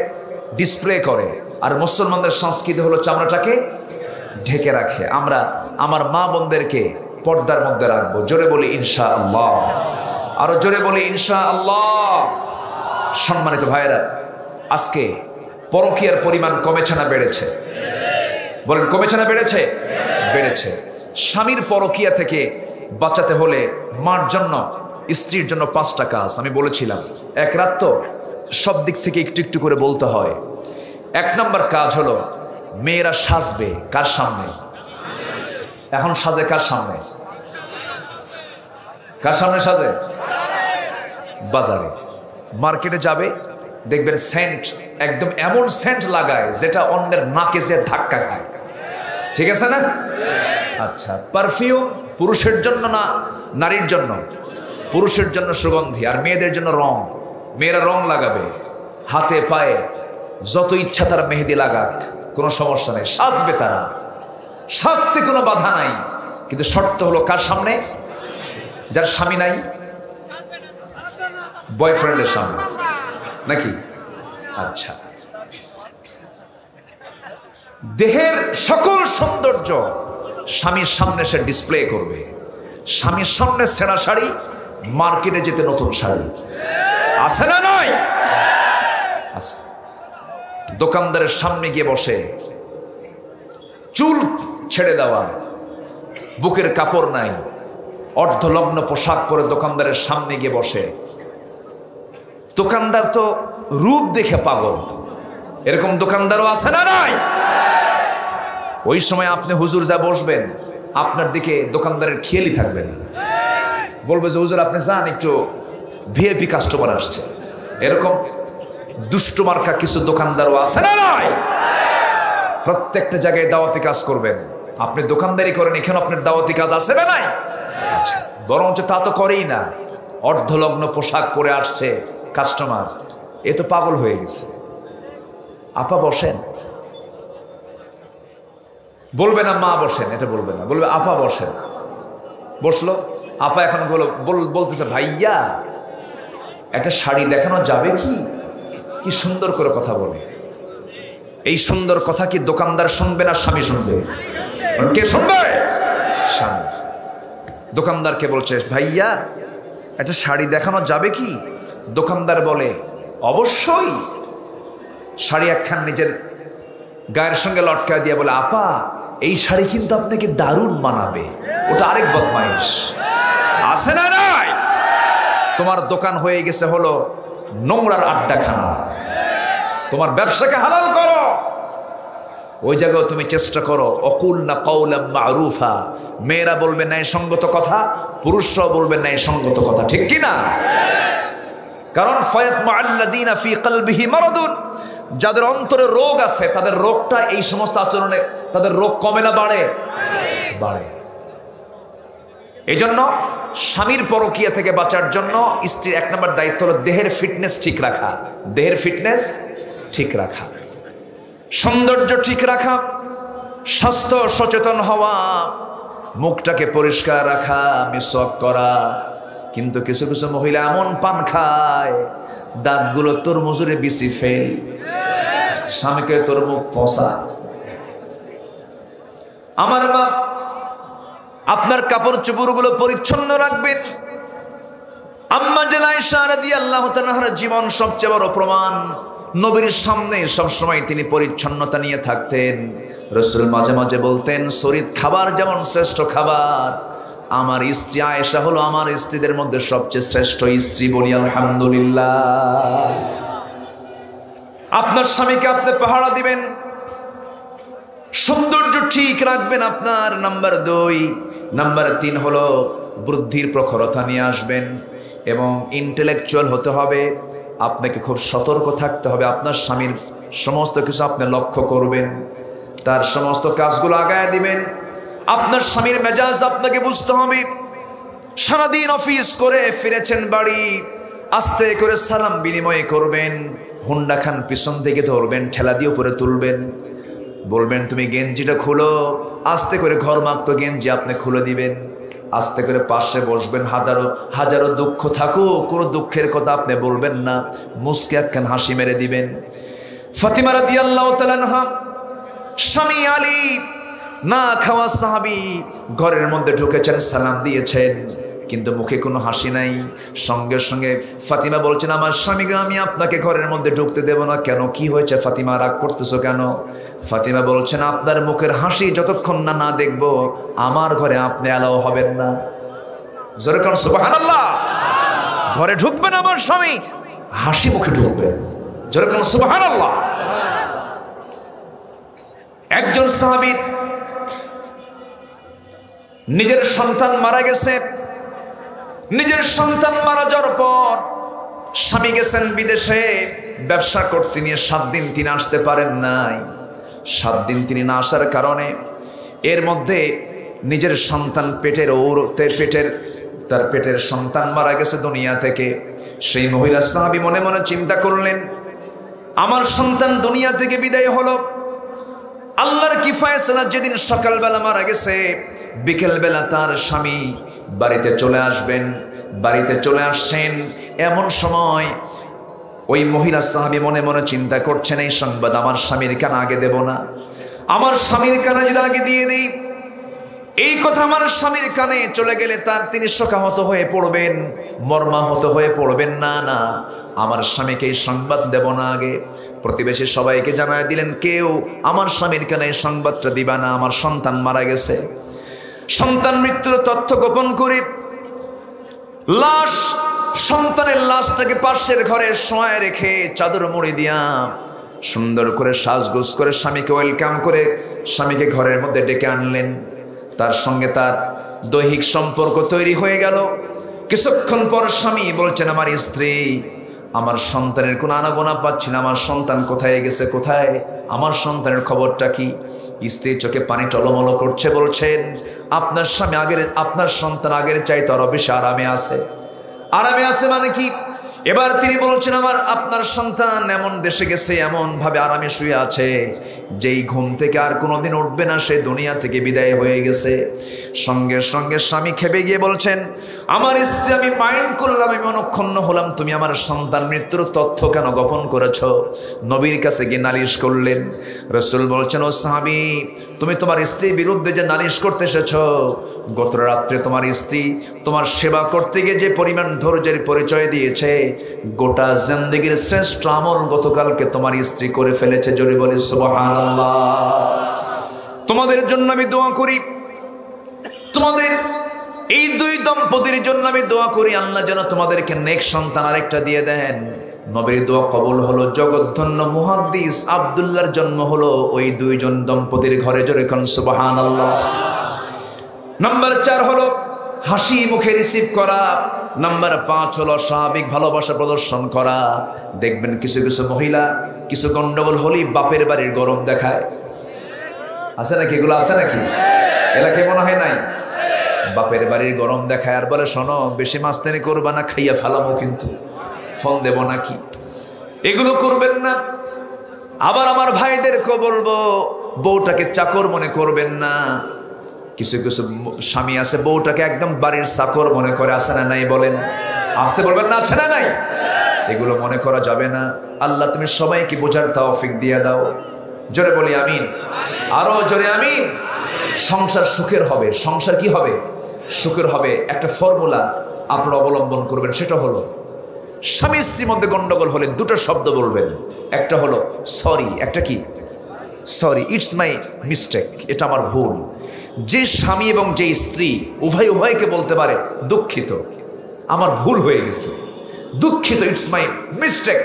ডিসপ্লে করে, আর মুসলমানদের সংস্কৃতি হলো চামড়াটাকে ঢেকে রাখে। আমরা আমার মা বোনদেরকে পর্দার মধ্যে রাখবো। জোরে বলি ইনশাআল্লাহ। আরো জোরে বলি ইনশাআল্লাহ। সম্মানিত ভাইয়েরা, আজকে পরকীয়ার পরিমাণ কমেছে না বেড়েছে? বলেন কমেছে না বেড়েছে? বেড়েছে। স্বামীর পরকীয়া থেকে বাঁচাতে হলে মার জন্য, স্ত্রীর জন্য 5টা কাজ আমি বলেছিলাম। এক রাত তো সব দিক থেকে একটু একটু করে বলতে হয়। 1 নম্বর কাজ হলো মেয়েরা সাজবে কার সামনে? এখন সাজে কার সামনে? কার সামনে সাজে? বাজারে, মার্কেটে যাবে, দেখবেন সেন্ট, একদম এমন সেন্ট লাগায় যেটা অন্যের নাকে যে ধাক্কা খায়। ঠিক আছে না? আচ্ছা, পারফিউম পুরুষের জন্য না নারীর জন্য? পুরুষের জন্য সুগন্ধি, আর মেয়েদের জন্য রং। মেয়েরা রং লাগাবে হাতে পায়ে, যত ইচ্ছা তারা মেহেদি লাগাক, কোনো সমস্যা নেই, সাজবে তারা, সাজতে কোনো বাধা নাই। কিন্তু শর্ত হলো কার সামনে? যার স্বামী নাই, বয়ফ্রেন্ডের সামনে নাকি? আচ্ছা, দেহের সকল সৌন্দর্য স্বামীর সামনে সে ডিসপ্লে করবে। স্বামীর সামনে ছেঁড়া শাড়ি, মার্কেটে যেতে নতুন শাড়ি আছে না? নয় আছে। দোকানদারের সামনে গিয়ে বসে, চুল ছেড়ে দেওয়া, বুকের কাপড় নাই, অর্ধলগ্ন পোশাক পরে দোকানদারের সামনে গিয়ে বসে। দোকানদার তো রূপ দেখে পাগল, এরকম দোকানদারও আছে না? নাই। ওই সময় আপনি হুজুর যা বসবেন, আপনার দিকে দোকানদারের খেয়ালই থাকবে না, বলবে যে হুজুর আপনি যান, একটু ভিআইপি কাস্টমার আসছে। এরকম দুষ্ট মার্কা কিছু দোকানদারও আছে না? নাই। প্রত্যেকটা জায়গায় দাওয়াতি কাজ করবেন। আপনি দোকানদারি করেন, এখানে আপনার দাওয়াতি কাজ আছে না? নাই। আচ্ছা, বরঞ্চ তা তো করেই না, অর্ধলগ্ন পোশাক পরে আসছে কাস্টমার, এ তো পাগল হয়ে গেছে। আপা বসেন, বলবে না মা বসেন, এটা বলবে না, বলবে আপা বসেন। বসলো, আপা এখন বলতেছে ভাইয়া একটা শাড়ি দেখানো যাবে কি? কি সুন্দর করে কথা বলে। এই সুন্দর কথা কি দোকানদার শুনবে না স্বামী শুনবে? কে শুনবে? স্বামী। দোকানদারকে বলছে ভাইয়া একটা শাড়ি দেখানো যাবে কি? দোকানদার বলে অবশ্যই। শাড়ি একখান নিজের গায়ের সঙ্গে লটকায় দিয়ে বলে আপা এই শাড়ি কিন্তু আপনাকে দারুণ মানাবে, ওটা আরেক বদমাইশ আছে না নাই? তোমার দোকান হয়ে গেছে হলো নোংরার আড্ডাখানা, তোমার ব্যবসাকে হালাল করো, ওই জায়গায় তুমি চেষ্টা করো অকুল না কওলাম মারুফা, মেয়েরা বলবে ন্যায় সঙ্গত কথা, পুরুষরাও বলবে ন্যায় সঙ্গত কথা, ঠিক কি না? কারণ ফায়াতমা আল্লাযীনা ফী কলবিহি মারাদুন, যাদের অন্তরে রোগ আছে তাদের রোগটা এই সমস্ত আচরণে, তাদের রোগ কমে না বাড়ে? বাড়ে। এই জন্য স্বামীর পরকীয়া থেকে বাঁচার জন্য স্ত্রীর 1 নম্বর দায়িত্ব হলো দেহের ফিটনেস ঠিক রাখা, দেহের ফিটনেস ঠিক রাখা, সৌন্দর্য ঠিক রাখা, স্বাস্থ্য সচেতন হওয়া, মুখটাকে পরিষ্কার রাখা, মিসওয়াক করা। কিন্তু কিছু কিছু মহিলা এমন পান খায় দাঁতগুলো তরমুজের বিচি ফেল, স্বামীকে তোর মুখ পচা। আমার মা, আপনার কাপড় চোপড়গুলো পরিচ্ছন্ন রাখবেন। আম্মা জান আয়েশা রাদিয়াল্লাহু তাআলার জীবন সবচেয়ে বড় প্রমাণ। নবীর সামনে সবসময় তিনি পরিচ্ছন্নতা নিয়ে থাকতেন। রাসূল মাঝে মাঝে বলতেন, শরীর খাবার যেমন শ্রেষ্ঠ খাবার, আমার স্ত্রী আয়েশা হলো আমার স্ত্রীদের মধ্যে সবচেয়ে শ্রেষ্ঠ স্ত্রী। বলি আলহামদুলিল্লাহ। আপনার স্বামীকে আপনি পাহারা দিবেন, সৌন্দর্য ঠিক রাখবেন আপনার। নাম্বার 2, নাম্বার 3 হলো বুদ্ধির প্রখরতা নিয়ে আসবেন এবং ইন্টেলেকচুয়াল হতে হবে। আপনাকে খুব সতর্ক থাকতে হবে। আপনার স্বামীর সমস্ত কিছু আপনি লক্ষ্য করবেন, তার সমস্ত কাজগুলো আগায় দিবেন। আপনার স্বামীর মেজাজ আপনাকে বুঝতে হবে। সারাদিন অফিস করে ফিরেছেন বাড়ি, আস্তে করে সালাম বিনিময় করবেন। হুন্ডা খান পিছন থেকে ধরবেন, ঠেলা দিয়ে উপরে তুলবেন, বলবেন তুমি গেঞ্জিটা খুলো। আস্তে করে ঘর মাখতো গেঞ্জি আপনি খুলে দিবেন। আস্তে করে পাশে বসবেন। হাজারো হাজারো দুঃখ থাকুক, কোনো দুঃখের কথা আপনি বলবেন না, মুস্কি একখান হাসি মেরে দিবেন। ফাতিমা রাদিয়াল্লাহু তাআলা আনহা, স্বামী আলী না খাওয়া সাহাবী, ঘরের মধ্যে ঢুকেছেন, সালাম দিয়েছেন, কিন্তু মুখে কোনো হাসি নাই। সঙ্গে সঙ্গে ফাতিমা বলছেন, আমার স্বামীকে আমি আপনাকে ঘরের মধ্যে ঢুকতে দেব না। কেন, কি হয়েছে ফাতিমা, রাগ করতেছো কেন? ফাতিমা বলছেন, আপনার মুখের হাসি যতক্ষণ না না দেখবো আমার ঘরে আপনি অ্যালাও হবেন না। জোরে কোন সুবহানাল্লাহ। ঘরে ঢুকবেন আমার স্বামী, হাসি মুখে ঢুকবেন। জোরে কোন সুবহানাল্লাহ। একজন সাহাবী নিজের সন্তান মারা গেছে। নিজের সন্তান মারা যাওয়ার পর স্বামী গেছেন বিদেশে ব্যবসা করতে নিয়ে। 7 দিন তিনি আসতে পারেন নাই। 7 দিন তিনি না আসার কারণে এর মধ্যে নিজের সন্তান তার পেটের সন্তান মারা গেছে দুনিয়া থেকে। সেই মহিলা সাহাবী মনে মনে চিন্তা করলেন, আমার সন্তান দুনিয়া থেকে বিদায় হলো, আল্লাহর কি ফয়সালা। যেদিন সকালবেলা মারা গেছে, বিকেলবেলা তার স্বামী বাড়িতে চলে আসবেন। বাড়িতে চলে আসছেন, এমন সময় ওই মহিলা সাহাবী মনে মনে চিন্তা করছেন, এই সংবাদ আমার স্বামীর কানে আগে দেব না। আমার স্বামীর কানে যদি আগে দিয়ে দিই, এই কথা আমার স্বামীর কানে চলে গেলে তিনি শোকাহত হয়ে পড়বেন, মর্মাহত হয়ে পড়বেন। না না, আমার স্বামীকে এই সংবাদ দেব না আগে। প্রতিবেশী সবাইকে জানায় দিলেন, কেউ আমার স্বামীর কানে এই সংবাদটা দিবা না, আমার সন্তান মারা গেছে। সন্তান মৃত্যুর তথ্য গোপন করে সন্তানের লাশটাকে পাশের ঘরে শোয়ায় রেখে চাদর মুড়ি দিয়া সুন্দর করে সাজগোজ করে স্বামীকে ওয়েলকাম করে স্বামীকে ঘরের মধ্যে ডেকে আনলেন। তার সঙ্গে তার দৈহিক সম্পর্ক তৈরি হয়ে গেল। কিছুক্ষণ পর স্বামী বলছেন, আমার স্ত্রী, আমার সন্তানের কোনো আনাগোনা পাচ্ছি না, আমার সন্তান কোথায় গেছে, কোথায়, আমার সন্তানের খবরটা কি? স্ত্রীর চোখে পানি টলমল করছে, বলছেন, আপনার স্বামী আপনার সন্তান আগের চাইতে আরো বেশি আরামে আছে। আরামে আছে মানে কি? এবার তিনি বলছেন, আপনার সন্তান এমন দেশে গেছে, এমন ভাবে আরামে শুয়ে আছে, যেই ঘুম থেকে আর কোনোদিন উঠবে না, সে দুনিয়া থেকে বিদায় হয়ে গেছে। সঙ্গে সঙ্গে স্বামী খেপে গিয়ে বলছেন, আমার স্ত্রী, আমি মাইন্ড করলাম, আমি মনক্ষুণ্ণ হলাম, তুমি আমার সন্তান মৃত্যুর তথ্য কেন গোপন করেছ? নবীর কাছে গিয়ে নালিশ করলেন। রাসূল বলছেন, ও সাহাবী, তুমি তোমার স্ত্রীর বিরুদ্ধে যে নালিশ করতে এসেছ, গত রাত্রে তোমার স্ত্রী তোমার সেবা করতে গিয়ে যে পরিমাণ ধৈর্যের পরিচয় দিয়েছে, গোটা জিন্দেগীর শ্রেষ্ঠ আমল গতকালকে তোমার স্ত্রী করে ফেলেছে। জোরে বলি সুবহানাল্লাহ। তোমাদের জন্য আমি দোয়া করি, তোমাদের এই দুই দম্পতির জন্য আমি দোয়া করি, আল্লাহ যেন তোমাদেরকে নেক সন্তান আরেকটা দিয়ে দেন। নবীর দোয়া কবুল হলো। জগৎধন্য মুহাদ্দিস আব্দুল্লাহর জন্ম হলো ওই দুইজন দম্পতির ঘরে। জোরে কোন সুবহানাল্লাহ। নাম্বার 4 হলো হাসি মুখে রিসিভ করা। নাম্বার 5 হলো স্বাভাবিক ভালোবাসা প্রদর্শন করা। দেখবেন কিছু কিছু মহিলা কিছু গন্ডগোল হলেই বাপের বাড়ির গরম দেখায়। আছে নাকি? এগুলো আছে নাকি এলাকায়? মনে হয় নাই। বাপের বাড়ির গরম দেখায় আর বলে শোনো বেশি মাস্তানি করবা না, খাইয়া ফেলামো কিন্তু, ফোন দেব নাকি। এগুলো করবেন না। আবার আমার ভাইদেরকে বলবো বউটাকে চাকর মনে করবেন না। কিছু কিছু স্বামী আছে বউটাকে একদম বাড়ির চাকর মনে করে। আছে না নাই? বলেন। আসতে বলবেন না, আছে না নাই? এগুলো মনে করা যাবে না। আল্লাহ তুমি সবাইকে বোঝার তৌফিক দিয়ে দাও। জোরে বলি আমিন। আরো জোরে আমিন। সংসার সুখের হবে। সংসার কি হবে? সুখের হবে। একটা ফর্মুলা আপনারা অবলম্বন করবেন, সেটা হলো স্বামী স্ত্রীর মধ্যে গন্ডগোল হলে দুটো শব্দ বলবেন। একটা হলো সরি, একটা কি? সরি, ইটস মাই মিস্টেক, এটা আমার ভুল। যে স্বামী এবং যে স্ত্রী উভয়কে বলতে পারে দুঃখিত, আমার ভুল হয়ে গেছে, দুঃখিত, ইটস মাই মিস্টেক,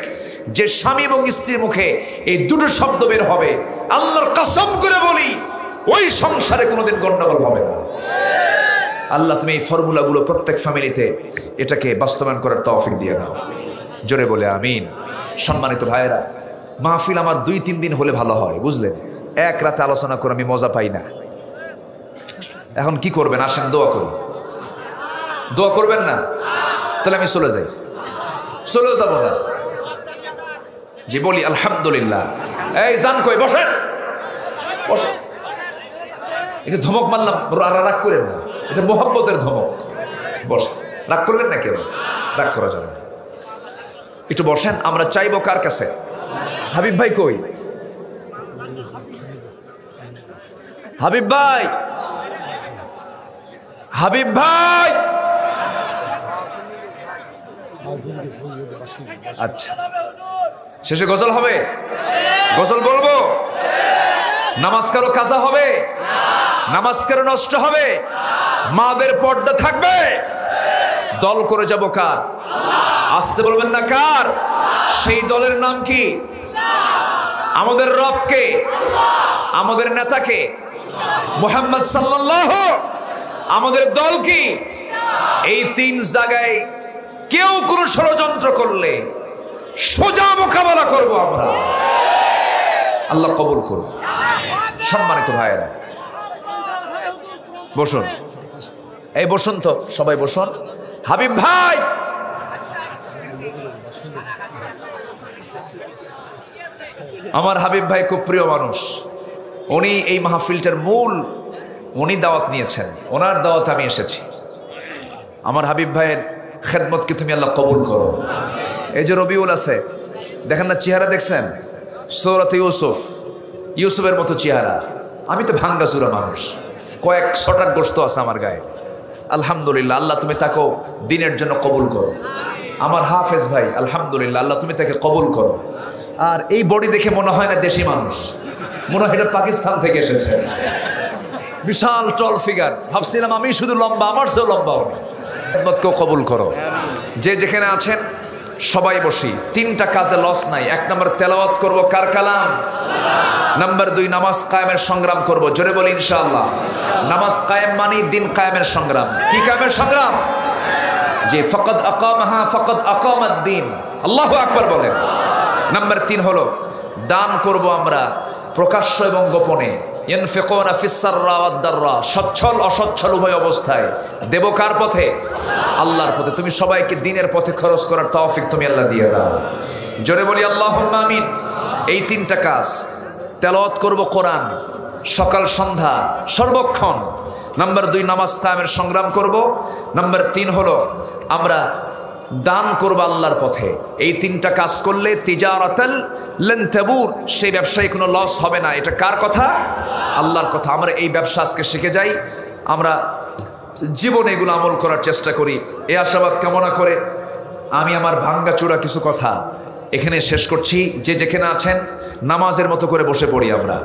যে স্বামী এবং স্ত্রীর মুখে এই দুটো শব্দ বের হবে, আল্লাহর কসম করে বলি ওই সংসারে কোনোদিন গন্ডগোল হবে না। আল্লাহ তুমি এই ফর্মুলাগুলো প্রত্যেক ফ্যামিলিতে এটাকে বাস্তবায়ন করার তৌফিক দিয়ে দাও। জোরে বলে আমিন। সম্মানিত ভাইয়েরা, মাহফিল আমার 2-3 দিন হলে ভালো হয়, বুঝলেন? এক রাতে আলোচনা করে আমি মজা পাই না। এখন কি করবেন? আসেন দোয়া করি। দোয়া করবেন না? তাহলে আমি চলে যাই। চলেও যাবো না। জি বলি আলহামদুলিল্লাহ। এই জান কই? বসেন, বসেন। এটা ধমক মারলাম, রাগ করেন না, এটা মোহাব্বতের ধমক। বসেন। রাগ করলেন না কেন? রাগ করা যাবে না। একটু বসেন। আমরা চাইবো কার কাছে? হাবিব ভাই কই? হাবিব ভাই, হাবিব ভাই। আচ্ছা, শেষে গজল হবে? গজল বলবো? নামাজ কারো কাজা হবে? নামাজ কারো নষ্ট হবে? মাদের পর্দা থাকবে? দল করে যাব কার? আসতে বলবেন না কার? সেই দলের নাম কি? আমাদের রবকে, আমাদের নেতাকে, মুহাম্মদ সাল্লাল্লাহু। আমাদের দল কি? এই 3 জায়গায় কেউ কোনো ষড়যন্ত্র করলে সোজা মোকাবেলা করব আমরা। আল্লাহ কবুল করুন। সম্মানিত ভাইয়েরা, বসুন। এই বসুন তো, সবাই বসুন। হাবিব ভাই, আমার হাবিব ভাই খুব প্রিয় মানুষ। উনি এই মাহফিলটার মূল, উনি দাওয়াত নিয়েছেন, ওনার দাওয়াত আমি এসেছি। আমার হাবিব ভাইয়ের খেদমতকে তুমি আল্লাহ কবুল করো। এই যে রবিউল আছে, দেখেন না চেহারা, দেখছেন? সূরাতে ইউসুফ, ইউসুফের মতো চেহারা। আমি তো ভাঙ্গা চূড়া মানুষ, কয়েক ছটাক গোস্ত আছে আমার গায়ে। আলহামদুলিল্লাহ, আল্লাহ তুমি তাকেও দিনের জন্য কবুল করো। আমার হাফেজ ভাই, আলহামদুলিল্লাহ, আল্লাহ তুমি তাকে কবুল করো। আর এই বডি দেখে মনে হয় না দেশি মানুষ, মনে হয় এটা পাকিস্তান থেকে এসেছে। বিশাল টল ফিগার, ভাবছিলাম আমি শুধু লম্বা, আমার চেয়েও লম্বা হবে। খেদমতকেও কবুল করো। যে যেখানে আছেন সবাই বসি। 3টা কাজে লস নাই। 1 নম্বর তেলাওয়াত করব কার কালাম? নাম্বার 2 নামাজ কায়েমের সংগ্রাম করব। জোরে বলি ইনশাআল্লাহ। নামাজ কায়েম মানে দিন কায়েমের সংগ্রাম। কি কায়েমের সংগ্রাম? যে ফাকাদ আকামাহা ফাকাদ আকামাদ-দ্বীন। আল্লাহু আকবার বলেন। নাম্বার 3 হলো দান করব আমরা প্রকাশ্য এবং গোপনে। ইনফিকুনা ফিস-সাররা ওয়াদ-দাররা, সচ্ছল অসচ্ছল উভয় অবস্থায়। দেব কার পথে? আল্লাহর পথে। তুমি সবাইকে দিনের পথে খরচ করার তৌফিক তুমি আল্লাহ দিয়ে দাও। জোরে বলি আল্লাহুম্মা আমিন। এই 3টা কাজ। তেলাওয়াত করব কোরআন সকাল সন্ধ্যা সর্বক্ষণ। নাম্বার 2 নামাজ কায়েমের সংগ্রাম করব। নাম্বার 3 হলো আমরা দান করব আল্লাহর পথে। এই 3টা কাজ করলে তিজারাতাল লান তাবুর, সেই ব্যবসায় কোনো লস হবে না। এটা কার কথা? আল্লাহর কথা। আমরা এই ব্যবসা আজকে শিখে যাই, আমরা জীবনে এগুলো আমল করার চেষ্টা করি। এই আশাবাদ কামনা করে আমি আমার ভাঙ্গাচোরা কিছু কথা এখানে শেষ করছি। যে যেখানে আছেন নামাজের মতো করে বসে পড়ি আমরা।